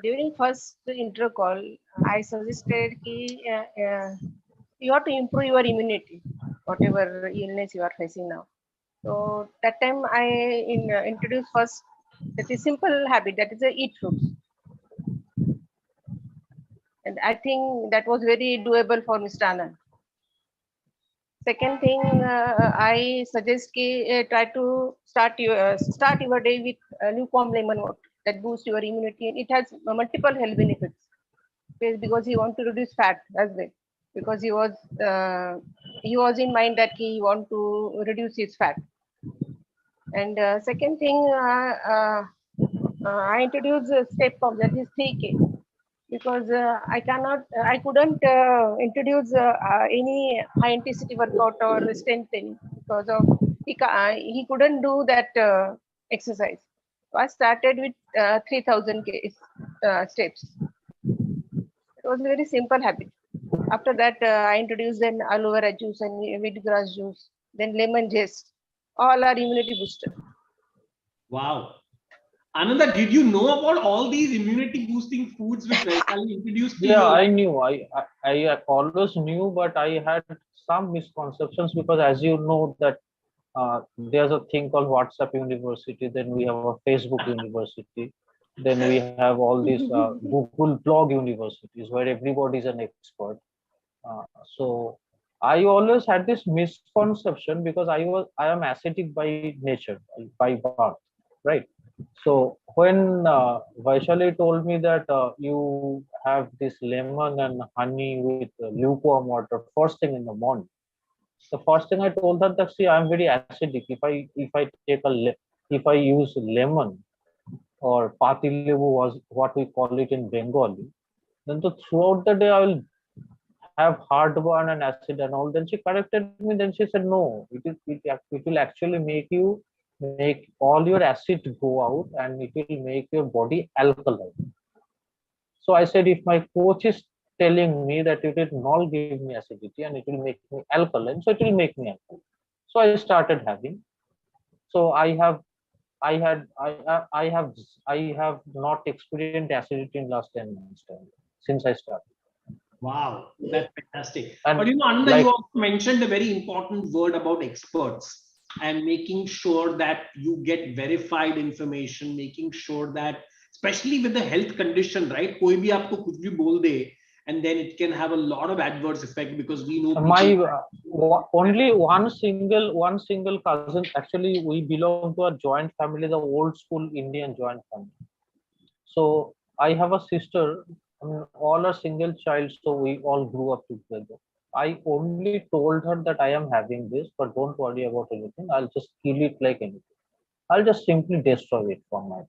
During first intro call, I suggested you have to improve your immunity, whatever illness you are facing now. So that time I introduced first that is simple habit, that is eat fruits, and I think that was very doable for Mr. Anand. Second thing, I suggest try to start your day with lukewarm lemon water that boosts your immunity, and it has multiple health benefits. Because he want to reduce fat as well, because he was in mind that he want to reduce his fat. And second thing, I introduced step form, that is 3K, because I couldn't introduce any high intensity workout or strengthening because of he couldn't do that exercise. So I started with 3000 steps. It was a very simple habit. After that, I introduced then aloe vera juice and wheatgrass juice, then lemon zest. All are immunity booster. Wow. Ananda, did you know about all these immunity boosting foods which Vaishali introduced to yeah, your I life? knew. I always knew, but I had some misconceptions because, as you know, that there's a thing called WhatsApp University. Then we have a Facebook University. Then we have all these Google Blog universities where everybody is an expert. So I always had this misconception because I am acidic by nature, by birth, right? So when Vaishali told me that you have this lemon and honey with lukewarm water first thing in the morning, the first thing I told her that, see, I'm very acidic. If I take if I use lemon or pati lebu was what we call it in Bengali, then throughout the day I will have heartburn and acid and all. Then she corrected me. Then she said, no, it will actually make all your acid go out, and it will make your body alkaline. So I said, if my coach is telling me that it will not give me acidity and it will make me alkaline, so it will make me alkaline. So I started having. So I have not experienced acidity in last 10 months time since I started. Wow, that's fantastic. But And Ananda, you like also mentioned a very important word about experts and making sure that you get verified information, making sure that, especially with the health condition, right? कोई भी आपको कुछ भी बोल दे, and then it can have a lot of adverse effect because we know my people. only one single cousin, actually we belong to a joint family, the old school Indian joint family. So I have a sister, I mean, all are single child, so we all grew up together. I only told her that I am having this, but don't worry about anything, I'll just kill it like anything. I'll just simply destroy it from my body.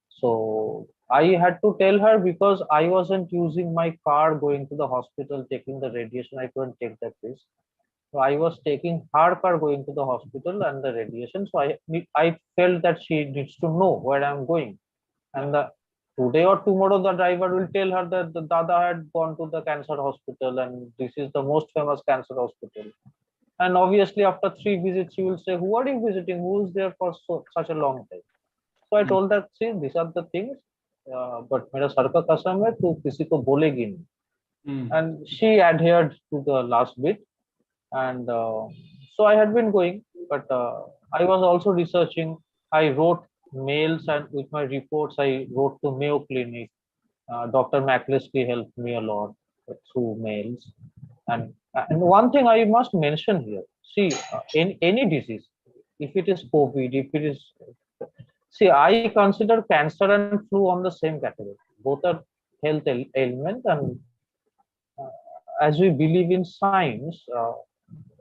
So I had to tell her because I wasn't using my car going to the hospital, taking the radiation. I couldn't take that risk. So I was taking her car going to the hospital and the radiation. So I felt that she needs to know where I'm going. And today or tomorrow, the driver will tell her that the Dada had gone to the cancer hospital and this is the most famous cancer hospital. And obviously, after 3 visits, she will say, who are you visiting? Who is there for such a long time? So I told her, see, these are the things, but मेरा sir का कसम है तू किसी को बोलेगी नहीं. And she adhered to the last bit, and so I had been going, but I was also researching. I wrote mails, and with my reports, I wrote to Mayo Clinic. Dr. McCluskey helped me a lot through mails, and one thing I must mention here. See, in any disease, if it is COVID, if it is, see, I consider cancer and flu on the same category. Both are health ailment, and as we believe in science,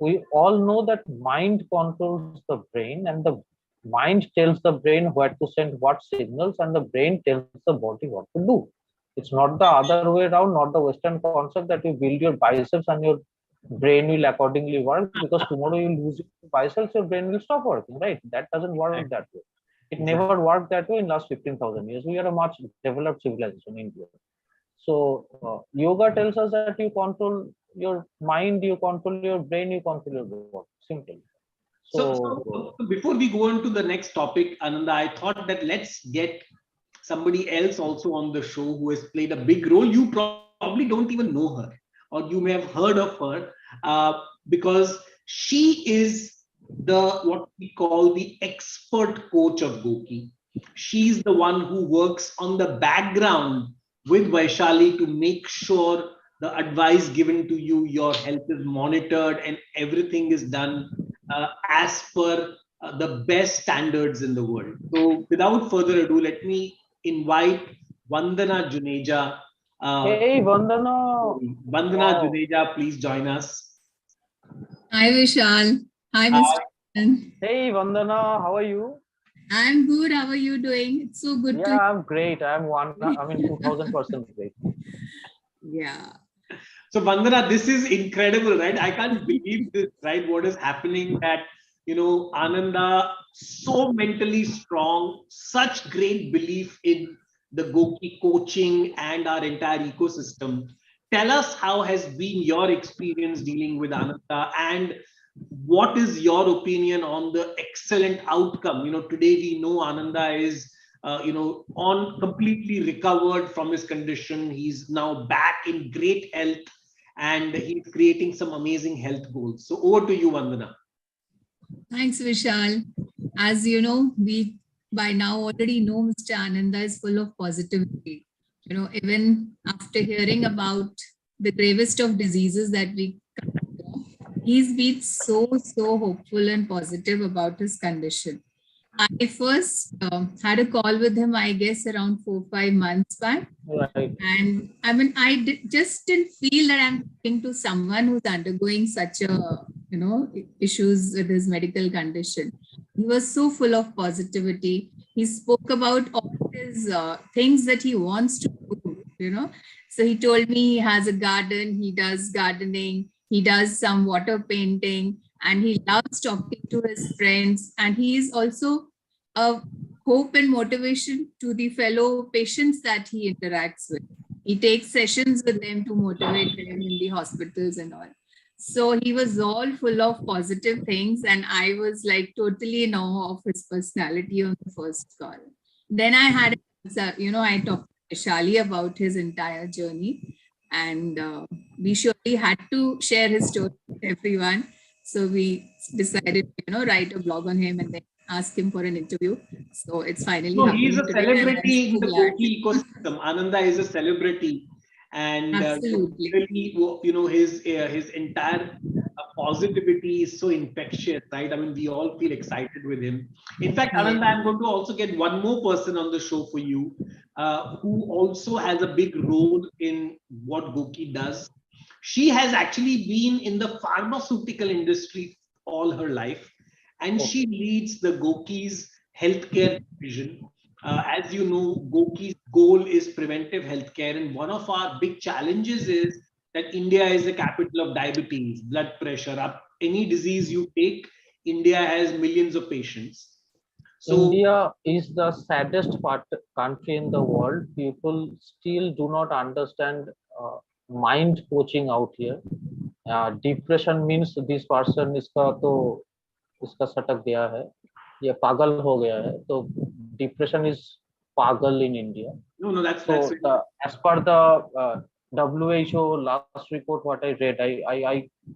we all know that mind controls the brain, and the mind tells the brain where to send what signals, and the brain tells the body what to do. It's not the other way around, not the Western concept that you build your biceps and your brain will accordingly work, because tomorrow you lose your biceps, your brain will stop working, right? That doesn't work that way. It never worked that way in last 15,000 years. We are a much developed civilization in India. So yoga tells us that you control your mind, you control your brain, you control your body. Simple. So before we go on to the next topic, Ananda, I thought that let's get somebody else also on the show who has played a big role. You probably don't even know her, or you may have heard of her, because she is the what we call the expert coach of GOQii. She's the one who works on the background with Vaishali to make sure the advice given to you, your health is monitored, and everything is done as per the best standards in the world. So, without further ado, let me invite Vandana Juneja. Hey, Vandana. Vandana Juneja, please join us. Hi, Vishal. Hi, Mr. Hey, Vandana. How are you? I'm good. How are you doing? It's so good to. I'm great. I'm 2000% great. Yeah. So, Vandana, this is incredible, right? I can't believe this, right? What is happening that, Ananda, so mentally strong, such great belief in the GOQii coaching and our entire ecosystem. Tell us how has been your experience dealing with Ananda, and what is your opinion on the excellent outcome? Today we know Ananda is on completely recovered from his condition. He's now back in great health, and he's creating some amazing health goals. So over to you, Vandana. Thanks, Vishal. As you know, we by now already know Mr. Ananda is full of positivity. Even after hearing about the gravest of diseases that we he's been so hopeful and positive about his condition. I first had a call with him, I guess, around 4 or 5 months back. Right. And I mean, just didn't feel that I'm talking to someone who's undergoing such a, issues with his medical condition. He was so full of positivity. He spoke about all his things that he wants to do. So he told me he has a garden, he does gardening, he does some water painting, and he loves talking to his friends. And he is also a hope and motivation to the fellow patients that he interacts with. He takes sessions with them to motivate them in the hospitals and all. So he was all full of positive things, and I was like totally in awe of his personality on the first call. Then I had, I talked to Shali about his entire journey, and we surely had to share his story with everyone. So we decided, write a blog on him and then ask him for an interview. So it's finally No, he's happening a today, and I'm celebrity in so the glad. GOQii ecosystem. Ananda is a celebrity, and Absolutely. really, his entire positivity is so infectious, right? I mean, we all feel excited with him. In fact, Yeah. Ananda, I'm going to also get one more person on the show for you, who also has a big role in what GOQii does. She has actually been in the pharmaceutical industry all her life, and she leads the GOQii's healthcare division. As you know, GOQii's goal is preventive healthcare, and one of our big challenges is that India is the capital of diabetes, blood pressure. Up any disease you take, India has millions of patients. So India is the saddest country in the world. People still do not understand mind coaching out here. Depression means this person इसका सटक गया है, ये पागल हो गया है. तो depression is pagal in India. no, that's So as per the WHO last report, what I read,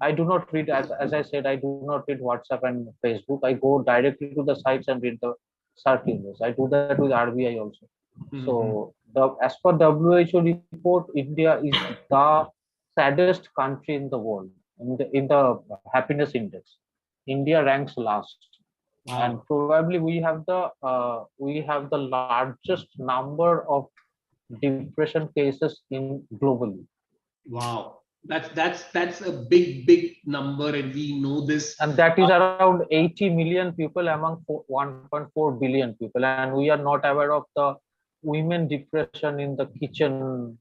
I do not read, as I said, I do not read WhatsApp and Facebook. I go directly to the sites and read the circulars. I do that with RBI also. So as per WHO report, India is the saddest country in the world in the happiness index. India ranks last. Wow. And probably we have the largest number of depression cases in globally. Wow, that's a big number, and we know this. And that is around 80 million people among 1.4 billion people. And we are not aware of the women depression in the kitchen.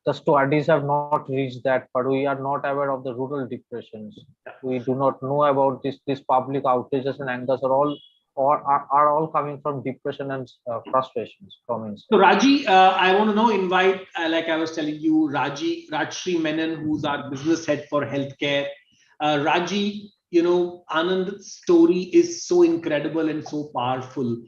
The studies have not reached that, but we are not aware of the rural depressions. We do not know about this public outrages and angers are all coming from depression and frustrations from inside. So Raji, I want to know, invite, like I was telling you, Rajshri Menon, who's our business head for healthcare. Raji, Anand's story is so incredible and so powerful.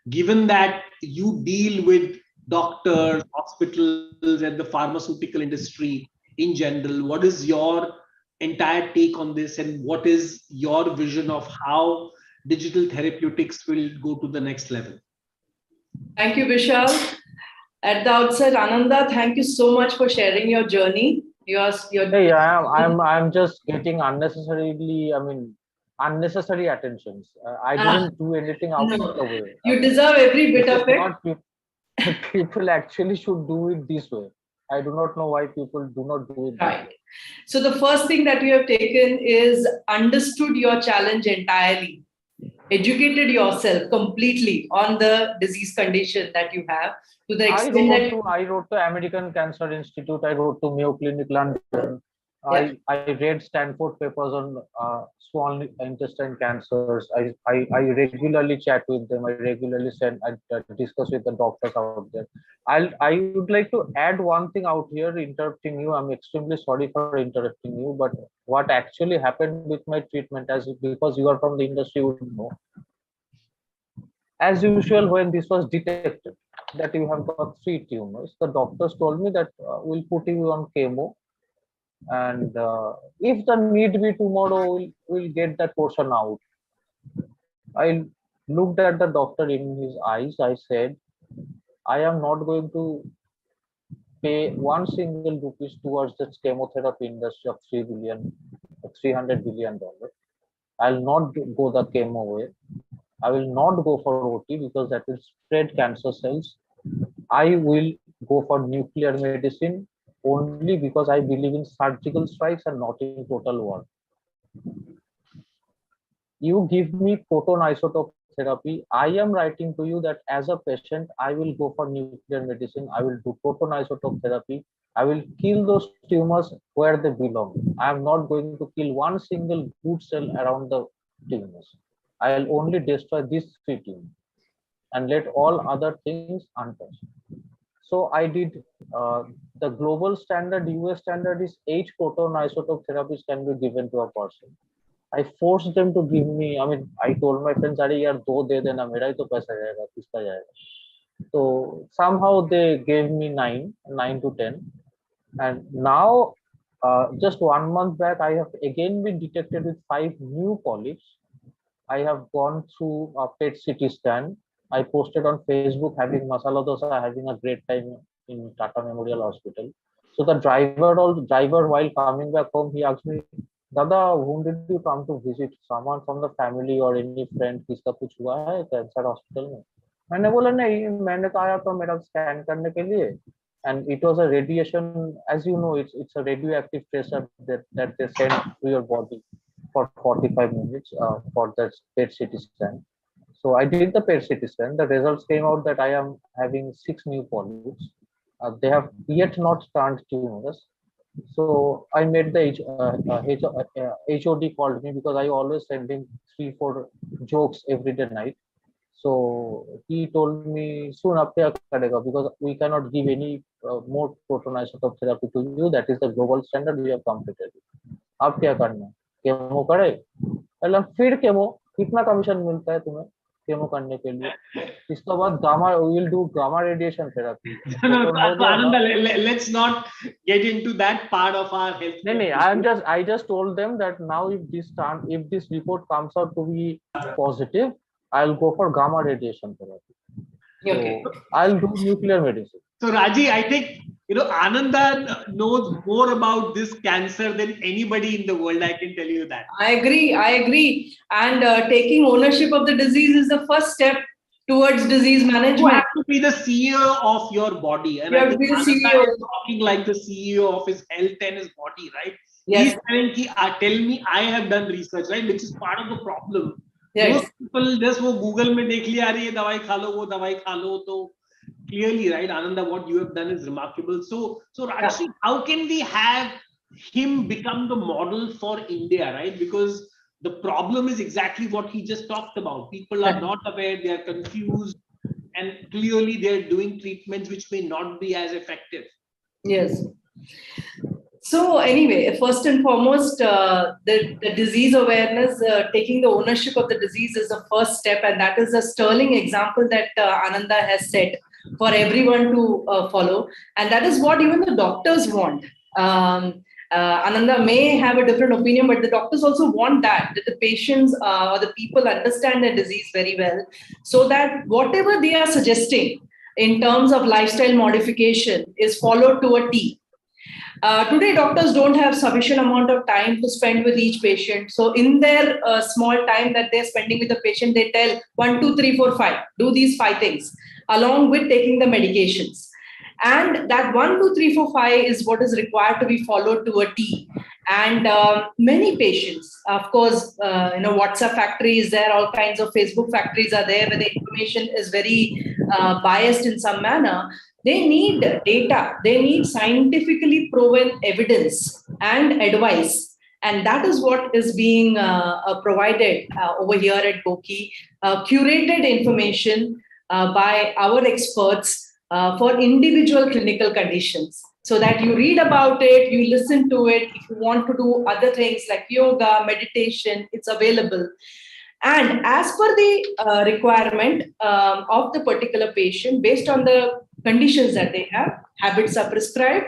Given that you deal with doctors, hospitals, and the pharmaceutical industry in general, what is your entire take on this, and what is your vision of how digital therapeutics will go to the next level? Thank you, Vishal. At the outset, Ananda, thank you so much for sharing your journey. Hey, I'm just getting unnecessary attentions. I didn't do anything out of the way. You deserve every bit of it. People actually should do it this way. I do not know why people do not do it. Right. So the first thing that you have taken is understood your challenge entirely, educated yourself completely on the disease condition that you have, to the extent I wrote to American Cancer Institute. I wrote to Mayo Clinic London. Yeah. I read Stanford papers on small intestine cancers. I regularly chat with them. I regularly discuss with the doctors out there. I would like to add one thing out here, interrupting you. I'm extremely sorry for interrupting you, but what actually happened with my treatment, because you are from the industry, you would know. As usual, when this was detected that you have got 3 tumors, the doctors told me that we'll put you on chemo, and if the need be tomorrow, we'll get that portion out. I looked at the doctor in his eyes. I said, I am not going to pay one single rupees towards this chemotherapy industry of 3 billion. $300 billion. I'll not go the chemo way. I will not go for OT because that will spread cancer cells. I will go for nuclear medicine only because I believe in surgical strikes and not in total war. You give me proton isotope therapy. I am writing to you that as a patient, I will go for nuclear medicine. I will do proton isotope therapy. I will kill those tumors where they belong. I am not going to kill one single good cell around the tumors. I'll only destroy these 3 tumors and let all other things untouched. So I did the global standard, US standard is 8 proton isotope therapies can be given to a person. I forced them to give me, I mean, I told my friends, अरे यार 2 दे देना, मेरा ही तो पैसा जाएगा, किसका जाएगा. So somehow they gave me 9 to 10. And now, just 1 month back, I have again been detected with 5 new polyps. I have gone through a PET CT scan. I posted on Facebook having masala dosa, having a great time in Tata Memorial Hospital. So the driver while coming back home, he asked me, Dada, whom did you come to visit? Someone from the family or any friend? किसका कुछ हुआ है cancer hospital में? मैंने बोला नहीं, मैंने तो आया तो मेरा स्कैन करने के लिए. And it was a radiation, as you know, it's a radioactive tracer that they send to your body for 45 minutes for the PET CT scan. So I did the PET CT scan. The results came out that I am having 6 new polyps. They have yet not turned tumors. So I made the HOD called me because I always send him 3-4 jokes every day night. So he told me soon up because we cannot give any more proton isotope therapy to you. That is the global standard we have completed. अब क्या करना है? Chemo करे? मतलब फिर chemo कितना commission मिलता है तुम्हें केमो करने के लिए? इसके बाद gamma will do gamma radiation therapy. No, Ananda, let's not get into that part of our health. No, I just told them that now if this report comes out to be positive, I'll go for gamma radiation therapy. Okay. So I'll do nuclear medicine. So Raji, I think Ananda knows more about this cancer than anybody in the world. I can tell you that. I agree. And taking ownership of the disease is the first step towards disease management. You have to be the CEO of your body. And you have to be the CEO. Is talking like the CEO of his health and his body, right? Yes. He's saying, tell me, I have done research, right? Which is part of the problem. Yes. Most people just वो Google में देख लिया अरे ये दवाई खा लो वो दवाई खा लो तो clearly, right, Ananda, what you have done is remarkable. So Rajshri, how can we have him become the model for India, right? Because the problem is exactly what he just talked about. People are not aware, they are confused, and clearly they're doing treatments which may not be as effective. Yes. So anyway, first and foremost, the disease awareness, taking the ownership of the disease is the first step, and that is a sterling example that Ananda has set for everyone to follow, and that is what even the doctors want. Ananda may have a different opinion, but the doctors also want that the patients or the people understand their disease very well, so that whatever they are suggesting in terms of lifestyle modification is followed to a T. Today, doctors don't have sufficient amount of time to spend with each patient. So in their small time that they're spending with the patient, they tell 1, 2, 3, 4, 5, do these 5 things along with taking the medications. And that 1, 2, 3, 4, 5 is what is required to be followed to a T. And many patients, of course, WhatsApp factory is there, all kinds of Facebook factories are there where the information is very biased in some manner. They need data, they need scientifically proven evidence and advice. And that is what is being provided over here at GOQii, curated information by our experts for individual clinical conditions. So that you read about it, you listen to it. If you want to do other things like yoga, meditation, it's available. And as per the requirement of the particular patient, based on the conditions that they have, habits are prescribed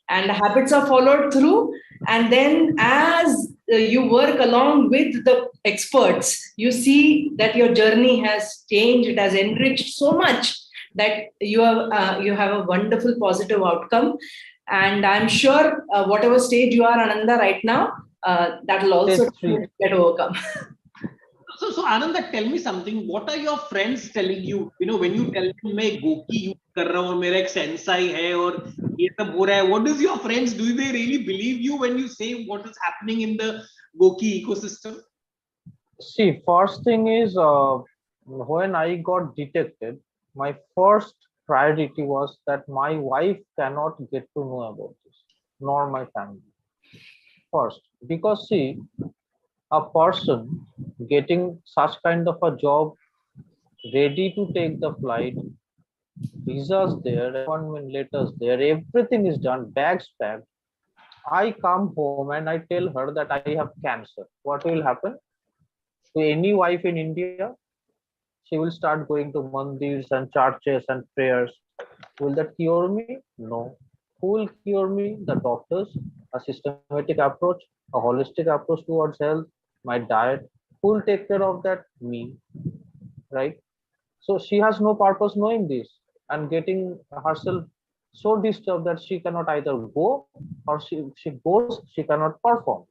and habits are followed through. And then as you work along with the experts, you see that your journey has changed, it has enriched so much that you have a wonderful positive outcome. And I'm sure whatever stage you are, Ananda, right now, that will also Stage 3. get overcome. So Ananda, tell me something. What are your friends telling you? You know, when you tell them मैं GOQii use कर रहा हूँ और मेरा एक sensei है और ये सब हो रहा है, what does your friends do? They really believe you when you say what is happening in the GOQii ecosystem? See, first thing is when I got detected, my first priority was that my wife cannot get to know about this, nor my family. First, because see, a person getting such kind of a job, ready to take the flight, visas there, appointment letters there, everything is done, bags packed. I come home and I tell her that I have cancer. What will happen to any wife in India? She will start going to mandirs and churches and prayers. Will that cure me? No. Who will cure me? The doctors, a systematic approach, a holistic approach towards health, my diet. Who will take care of that? Me. Right? So she has no purpose knowing this and getting herself so disturbed that she cannot either go, or she goes, she cannot perform.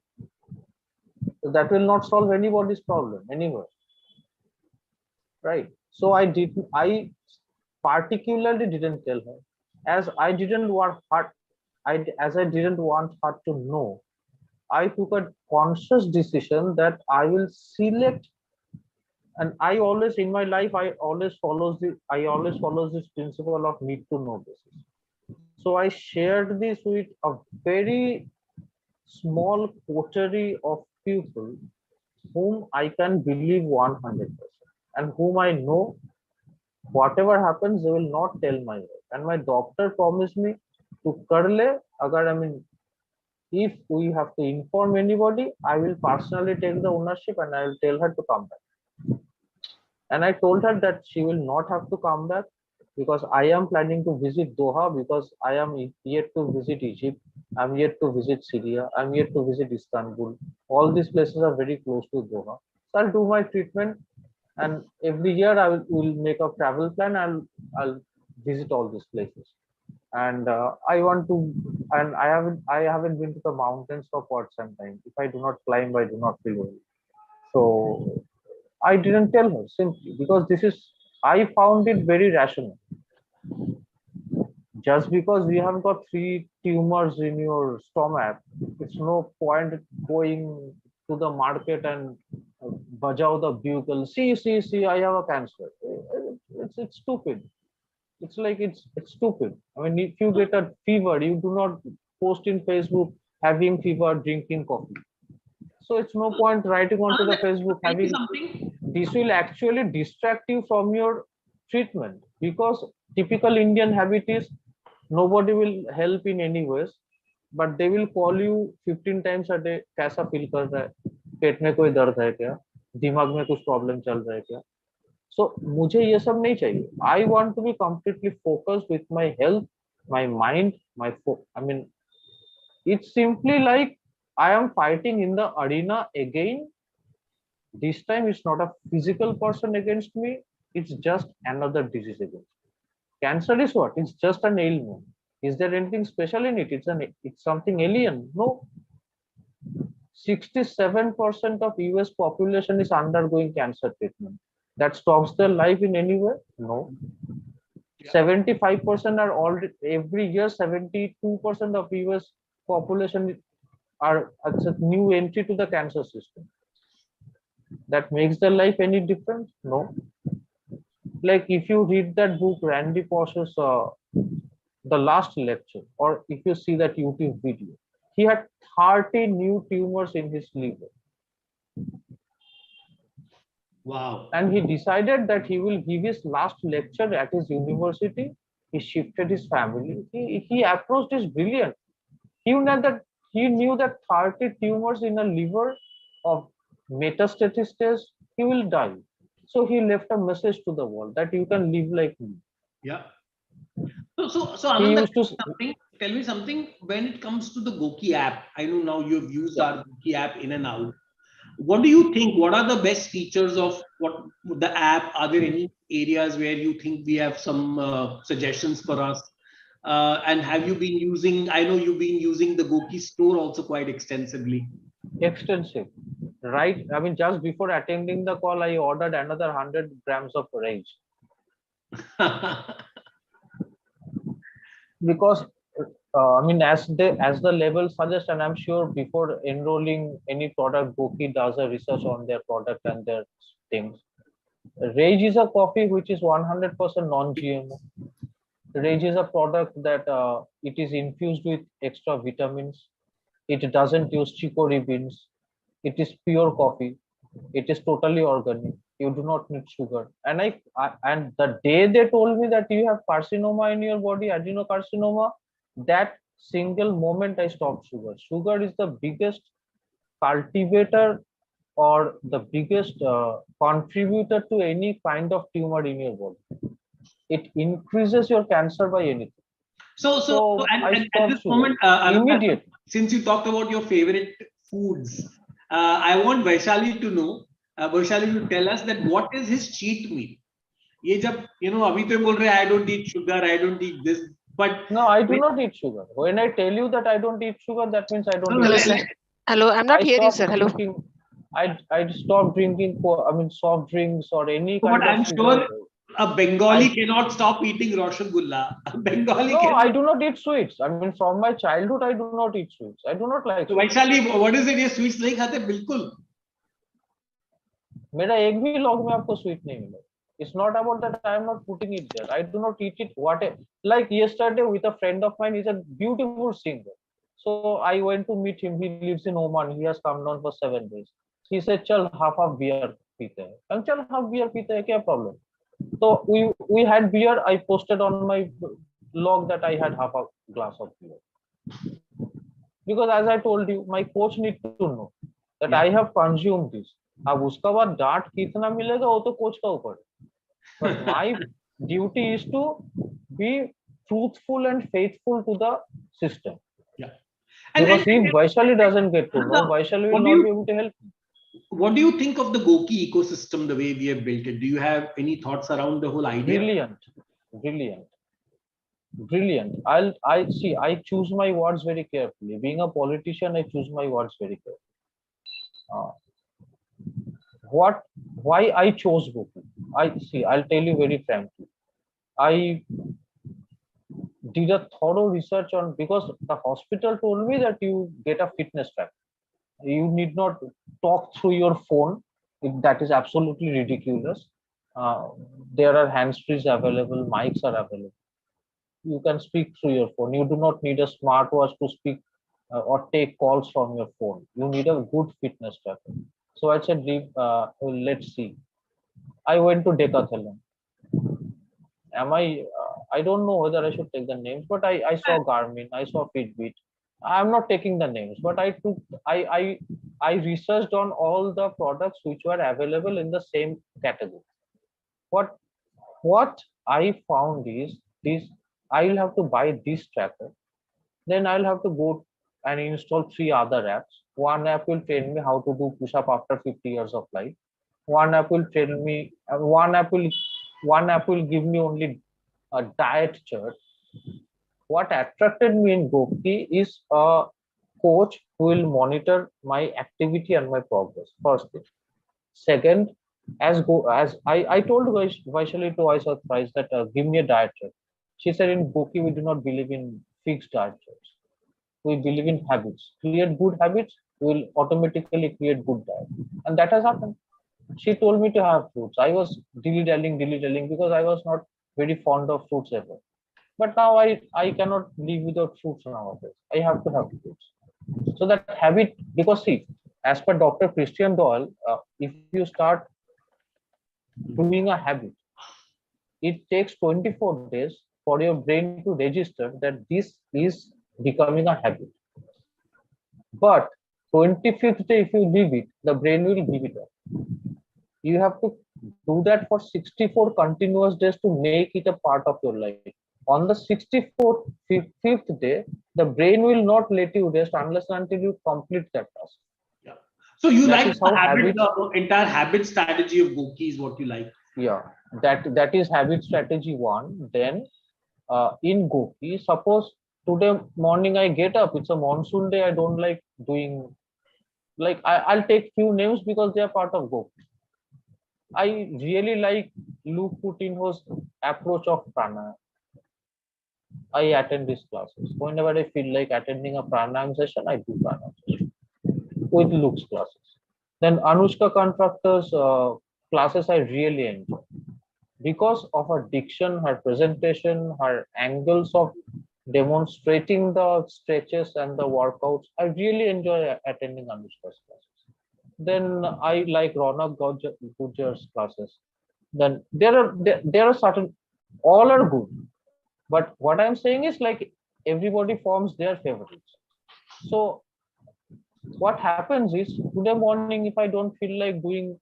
So that will not solve anybody's problem anywhere. Right? So I particularly didn't tell her, as I didn't want her, as I didn't want her to know. I took a conscious decision that I will select, and I always in my life I always follows this principle of need to know basis. So I shared this with a very small coterie of people whom I can believe 100%, and whom I know whatever happens they will not tell my wife. And my doctor promised me to karle agar, I mean, if we have to inform anybody, I will personally take the ownership and I will tell her to come back. And I told her that she will not have to come back, because I am planning to visit Doha, because I am yet to visit Egypt, I'm yet to visit Syria, I'm yet to visit Istanbul. All these places are very close to Doha. So I'll do my treatment, and every year I will make a travel plan. I'll visit all these places. And I want to, and I haven't been to the mountains for quite some time. If I do not climb, I do not feel well. So I didn't tell her, simply because this is, I found it very rational. Just because we have got 3 tumors in your stomach, it's no point going to the market and bajao the bugle. See, I have a cancer. It's stupid. It's like it's stupid. I mean, if you get a fever, you do not post in Facebook having fever, drinking coffee. So it's no point writing onto the Facebook having. This will actually distract you from your treatment, because typical Indian habit is nobody will help in any ways, but they will call you 15 times a day. कैसा feel कर रहा है? पेट में कोई दर्द है क्या? दिमाग में कुछ प्रॉब्लम चल रहा है क्या? So मुझे ये सब नहीं चाहिए. I want to be completely focused with my health, my mind, I mean, it's simply like I am fighting in the arena again. This time it's not a physical person against me, it's just another disease against me. Cancer is what? It's just an ailment. Is there anything special in it? It's something alien. No. 67% of US population is undergoing cancer treatment. That stops their life in any way? No. 75% are already, every year 72% of US population are as a new entry to the cancer system. That makes their life any different? No. Like if you read that book, Randy Pausch's The Last Lecture, or if you see that YouTube video, he had 30 new tumors in his liver. Wow. And he decided that he will give his last lecture at his university. He shifted his family. He approached his brilliant. He knew that 30 tumors in a liver of metastatic stage, he will die. So he left a message to the world that you can live like me. Yeah. So Ananda, tell me something. When it comes to the GOQii app, I know now you've used our GOQii app in and out. What do you think? What are the best features of what the app? Are there any areas where you think we have some suggestions for us? And have you been using? I know you've been using the GOQii store also quite extensively. extensive. Right? I mean, just before attending the call, I ordered another 100 grams of rage because I mean, as the label suggests, and I'm sure before enrolling any product, GOQii does a research on their product and their things. Rage is a coffee which is 100% non-GMO. Rage is a product that it is infused with extra vitamins. It doesn't use chicory beans. It is pure coffee. It is totally organic. You do not need sugar. And and the day they told me that you have carcinoma in your body, adenocarcinoma, that single moment I stopped sugar. Sugar is the biggest cultivator or the biggest contributor to any kind of tumor in your body. It increases your cancer by anything. So I and at stopped this sugar moment, Ananda, immediately. since you talked about your favorite foods, I want Vaishali to know, Vaishali to tell us that what is his cheat meal? ये जब अभी तो बोल रहे I don't eat sugar, I don't eat this, but No, I do not eat sugar. When I tell you that I don't eat sugar, that means I don't No, eat no, sugar. Hello, I'm not I hearing, stopped sir. Hello. drinking. I stopped drinking. I mean, soft drinks or any but kind of I'm sugar. sure a Bengali I- cannot stop eating Rasgulla. A Bengali No, cannot. I do not eat sweets. I mean, from my childhood, I do not eat sweets. I do not like So sweets. Vaishali, what is it? ये sweets नहीं खाते बिल्कुल. मेरा एक भी log में आपको sweet नहीं मिलेगा. It's not about that I am not putting it there. I do not eat it. Like yesterday with a friend of mine, he's a beautiful singer. So I went to meet him. He lives in Oman. He has come down for 7 days. He said, "Chal half beer पीते हैं." And chal half beer पीते हैं, क्या problem? So we had beer. I posted on my log that I had half a glass of beer because, as I told you, my coach need to know that I have consumed this. अब उसका बाद डांट कितना मिलेगा वो तो coach का ऊपर. But my duty is to be truthful and faithful to the system. Yeah. Because if Vaishali doesn't get to know, Ananda, Vaishali what will do not you- be able to help me. What do you think of the GOQii ecosystem, the way we have built it? Do you have any thoughts around the whole idea? Brilliant, brilliant, brilliant. I see. I choose my words very carefully. Being a politician, I choose my words very carefully. Why I chose GOQii? I'll tell you very frankly. I did a thorough research on, because the hospital told me that you get a fitness track. You need not talk through your phone. That is absolutely ridiculous. There are hands-frees available, mics are available. You can speak through your phone. You do not need a smartwatch to speak or take calls from your phone. You need a good fitness tracker. So I said, let's see. I went to Decathlon. I don't know whether I should take the names, but I saw Garmin, I saw Fitbit. I'm not taking the names, but I researched on all the products which were available in the same category. What I found is this: I will have to buy this tracker, then I'll have to go and install 3 other apps. One app will train me how to do push-up after 50 years of life. One app will train me. One app will give me only a diet chart. What attracted me in GOQii is a coach who will monitor my activity and my progress. First thing. Second, as I told Vaishali twice or thrice that give me a diet chart. She said in GOQii we do not believe in fixed diet charts. We believe in habits. Create good habits, we will automatically create good diet, and that has happened. She told me to have fruits. I was dilly-dallying because I was not very fond of fruits ever. But now I cannot live without fruits nowadays. I have to have fruits. So that habit, because see, as per Dr. Christian Doyle, if you start doing a habit, it takes 24 days for your brain to register that this is becoming a habit. But 25th day, if you leave it, the brain will give it up. You have to do that for 64 continuous days to make it a part of your life. On the 64th, 5th day, the brain will not let you rest unless until you complete that task. Yeah. So you That like is how the habit, habits- the entire habit strategy of GOQii is what you like. Yeah, that is habit strategy 1. Then in GOQii, suppose today morning I get up, it's a monsoon day, I don't like doing like I'll take few names because they are part of GOQii. I really like Luke Coutinho's approach of pranayama. I attend these classes. Whenever I feel like attending a pranayama session, I do pranayama session with Luke's classes. Then Anushka Contractor's classes I really enjoy because of her diction, her presentation, her angles of demonstrating the stretches and the workouts. I really enjoy attending Anushka's classes. Then I like Ronak Gujjar's classes. Then there are certain, all are good, but what I'm saying is like everybody forms their favorites. So what happens is today morning if I don't feel like doing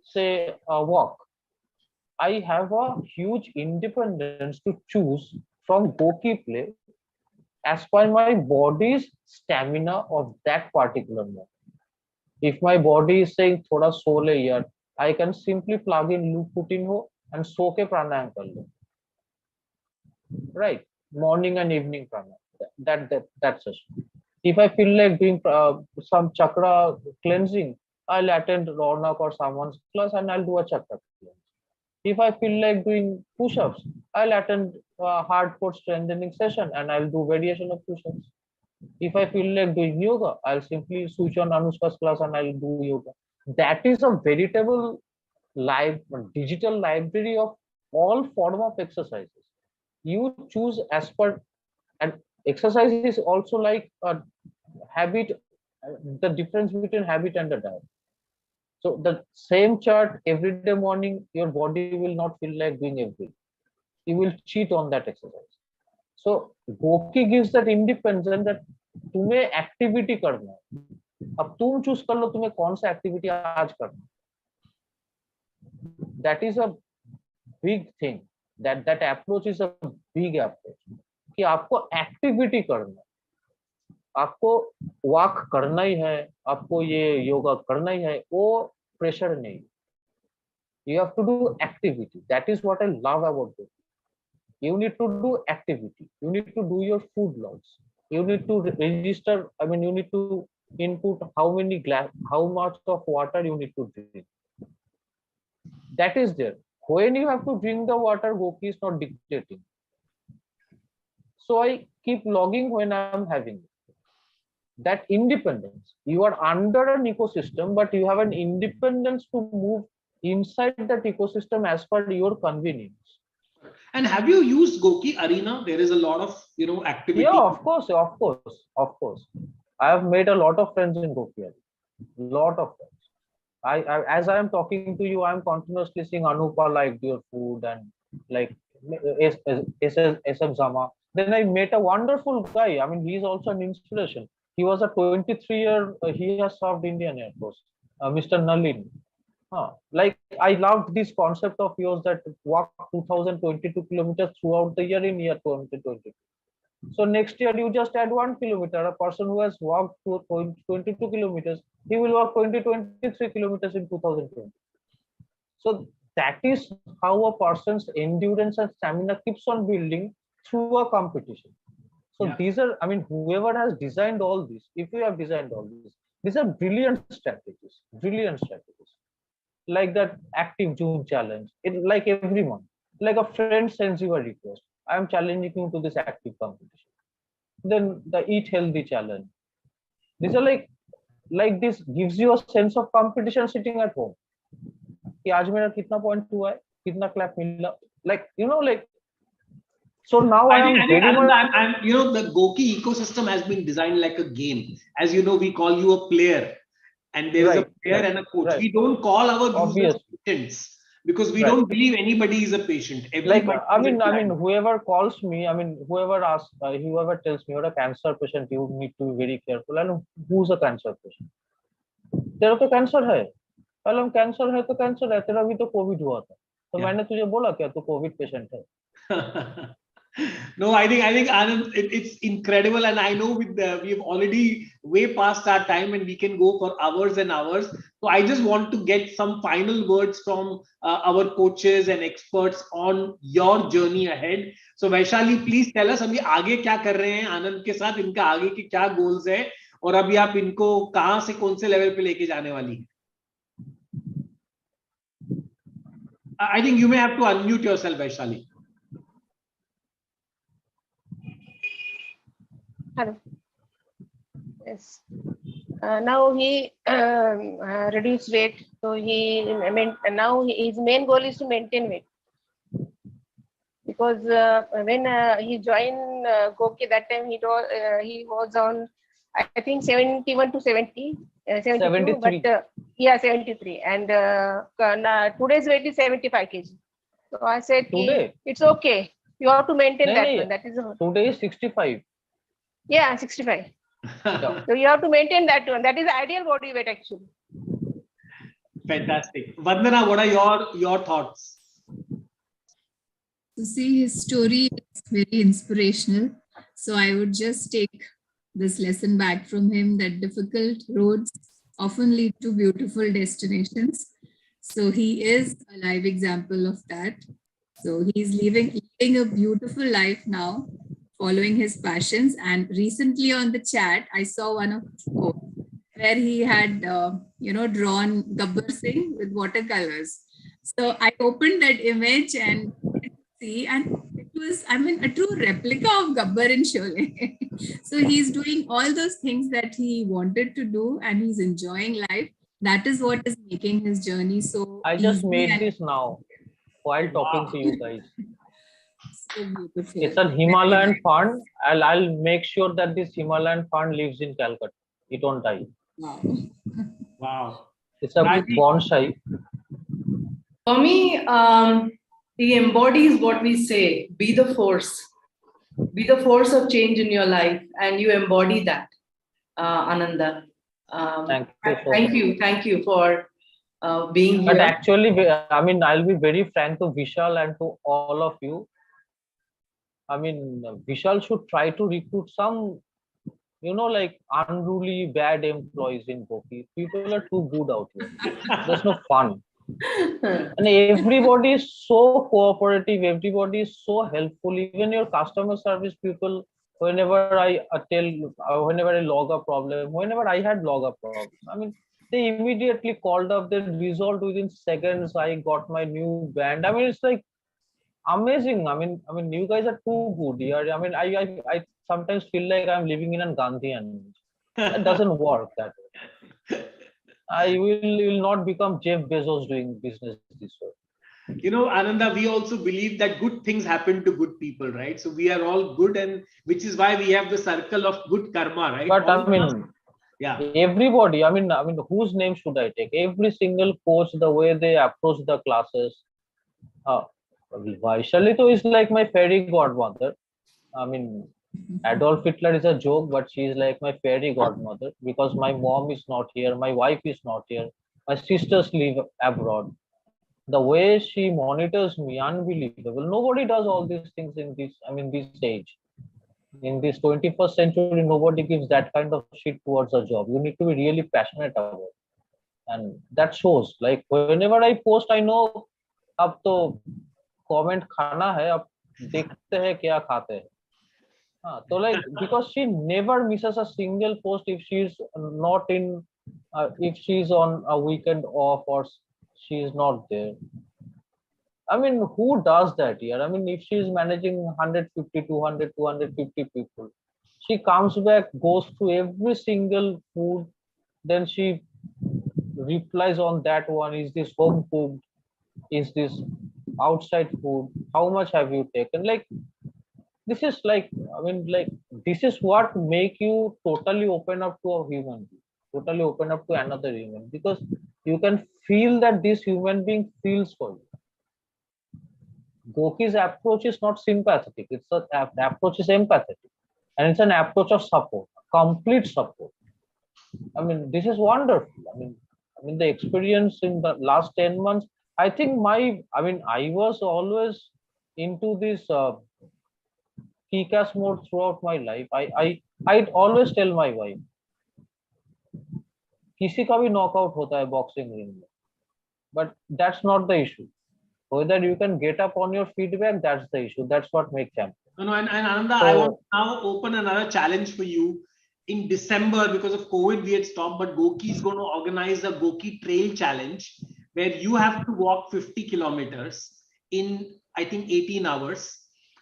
say a walk, I have a huge independence to choose from GOQii Play as per my body's stamina of that particular moment. If my body is saying thoda so le yaar, I can simply plug in Luke Coutinho and so ke pranayam kar lo. Right, morning and evening pranayam. That's it. If I feel like doing some chakra cleansing, I'll attend Ronak or someone's class and I'll do a chakra cleanse. If I feel like doing push-ups, I'll attend a hardcore strengthening session and I'll do variation of push-ups. If I feel like doing yoga, I'll simply switch on Anushka's class and I'll do yoga. That is a veritable live digital library of all form of exercises. You choose as per, and exercise is also like a habit, the difference between habit and a diet. So the same chart every day morning, your body will not feel like doing everything. You will cheat on that exercise. So GOQii gives that independence that तुम्हें activity करना है, अब तुम choose कर लो तुम्हें कौन सा activity आज करना. That is a big thing. That approach is a big approach. कि आपको एक्टिविटी करना है, आपको वॉक करना ही है, आपको ये योगा करना ही है, वो प्रेशर नहीं. You have to do activity. That is what I love about it. You need to do activity. You need to do your food logs. You need to register. I mean, you need to input how many glass, how much of water you need to drink. That is there. When you have to drink the water, GOQii is not dictating. So I keep logging when I am having it. That independence. You are under an ecosystem, but you have an independence to move inside that ecosystem as per your convenience. And have you used GOQii Arena? There is a lot of activity. Yeah, of course. I have made a lot of friends in GOQii Arena. Lot of friends. I as I am talking to you, I am continuously seeing Anupa like your food and like SM Zama. Then I met a wonderful guy. I mean, he's also an inspiration. He was a 23-year. He has served Indian Air Force. Mr. Nalin. Like I loved this concept of yours that walk 2022 kilometers throughout the year in year 2022. So next year you just add 1 kilometer. A person who has walked 22 kilometers, he will walk 23 kilometers in 2020. So that is how a person's endurance and stamina keeps on building through a competition. So Yeah. these are, I mean, whoever has designed all this, if you have designed all this, these are brilliant strategies. Like that active June challenge, like every month, like a friend sends you a request, I am challenging you to this active competition. Then the eat healthy challenge. These are like this gives you a sense of competition sitting at home. कि आज मेरा कितना point हुआ है, कितना clap मिला, like like. So now I am very much. I'm the GOQii ecosystem has been designed like a game. As you know, we call you a player, and there is a player and a coach. Right. We don't call our users patients because we don't believe anybody is a patient. Everybody I mean, whoever calls me, I mean, whoever asks, whoever tells me you're a cancer patient, you need to be very careful. I know who's a cancer patient. तेरा तो cancer है, कलम cancer है तो cancer है, तेरा भी तो कोविड हुआ था, तो मैंने तुझे बोला क्या तू कोविड पेशेंट है. No, I think Anand, it's incredible, and I know we've already way past our time, and we can go for hours and hours. So I just want to get some final words from our coaches and experts on your journey ahead. So Vaishali, please tell us, हम ये आगे क्या कर रहे हैं आनंद के साथ, इनका आगे के क्या goals है, और अभी आप इनको कहां से कौन से लेवल पे लेके जाने वाली है? I think you may have to unmute yourself, Vaishali. Hello. Yes. Now he reduced weight, so now his main goal is to maintain weight. Because when he joined GOQii, that time he was on, I think 71 to 70, 72, 73. but yeah, 73, and today's weight is 75 kg. So I said, Today? It's okay. You have to maintain No, that no, one. That is today is 65. Yeah, 65. Yeah. So you have to maintain that one. That is ideal body weight actually. Fantastic. Vandana, what are your thoughts? To see his story is very inspirational. So I would just take this lesson back from him, that difficult roads often lead to beautiful destinations. So he is a live example of that. So he's leading a beautiful life now, following his passions. And recently on the chat, I saw one of his posts where he had, drawn Gabbar Singh with watercolors. So I opened that image and see, and it was, a true replica of Gabbar in Sholay. So he's doing all those things that he wanted to do, and he's enjoying life. That is what is making his journey so I just easy made and this now while talking to you guys. so beautiful. It's a Himalayan fund. I'll make sure that this Himalayan fund lives in Calcutta. It won't die. Wow. Wow. It's a Raji? bonsai. For me, he embodies what we say, be the force. Be the force of change in your life, and you embody that, Ananda. Thank you so thank much. you. Thank you for being But here. actually, I'll be very frank to Vishal and to all of you. Vishal should try to recruit some, like unruly bad employees in GOQii. People are too good out here. There's no fun. And everybody is so cooperative, everybody is so helpful. Even your customer service people, whenever I whenever I log a problem, whenever I had log a problem, they immediately called up, they resolved within seconds. I got my new band. It's like amazing. You guys are too good here. I sometimes feel like I'm living in a Gandhian. That doesn't work that way. I will not become Jeff Bezos doing business this way. Ananda, we also believe that good things happen to good people, right? So we are all good, and which is why we have the circle of good karma, right? But yeah, everybody, whose name should I take? Every single coach, the way they approach the classes. Vaishalito is like my fairy godmother. Adolf Hitler is a joke, but she is like my fairy godmother because my mom is not here, my wife is not here, my sisters live abroad. The way she monitors me, unbelievable. Nobody does all these things in this age. In this 21st century, nobody gives that kind of shit towards a job. You need to be really passionate about it. And that shows. Like whenever I post, I know अब तो comment खाना है, अब देखते हैं क्या खाते हैं. So like because she never misses a single post if she's not in, if she's on a weekend off or she's not there. Who does that here? If she's managing 150, 200, 250 people, she comes back, goes through every single food, then she replies on that one. Is this home cooked? Is this outside food? How much have you taken? Like this is like this is what make you totally open up to a human being, totally open up to another human, because you can feel that this human being feels for you. GOQii's approach is not sympathetic, it's an approach is empathetic, and it's an approach of support, complete support. This is wonderful. The experience in the last 10 months, I think I was always into this kick-ass mode throughout my life. I'd always tell my wife, किसी का भी knockout होता है boxing ring में, but that's not the issue. Whether you can get up on your feedback, that's the issue. That's what makes champion. And Ananda, I want to now open another challenge for you. in December, because of COVID, we had stopped, but GOQii is going to organize a GOQii Trail Challenge where you have to walk 50 kilometers in, I think, 18 hours.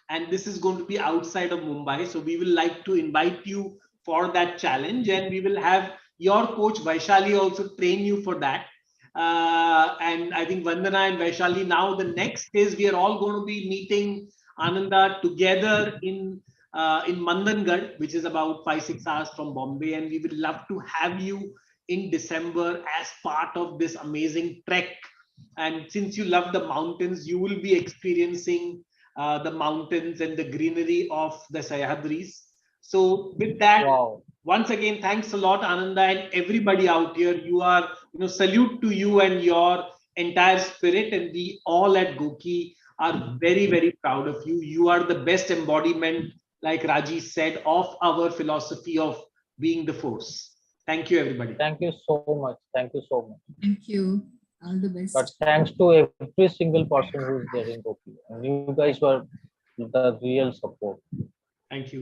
And this is going to be outside of Mumbai. So we will like to invite you for that challenge, and we will have your coach Vaishali also train you for that. And I think Vandana and Vaishali, now the next is we are all going to be meeting Ananda together in Mandangarh, which is about 5-6 hours from Bombay, and we would love to have you in December as part of this amazing trek. And since you love the mountains, you will be experiencing the mountains and the greenery of the Sahyadris. So with that, Wow. once again, thanks a lot, Ananda, and everybody out here. You are, salute to you and your entire spirit, and we all at GOQii are very, very proud of you. You are the best embodiment, like Raji said, of our philosophy of being the force. Thank you, everybody. Thank you so much. Thank you so much. Thank you. All the But best. thanks to every single person who is there in GOQii. And you guys were the real support. Thank you.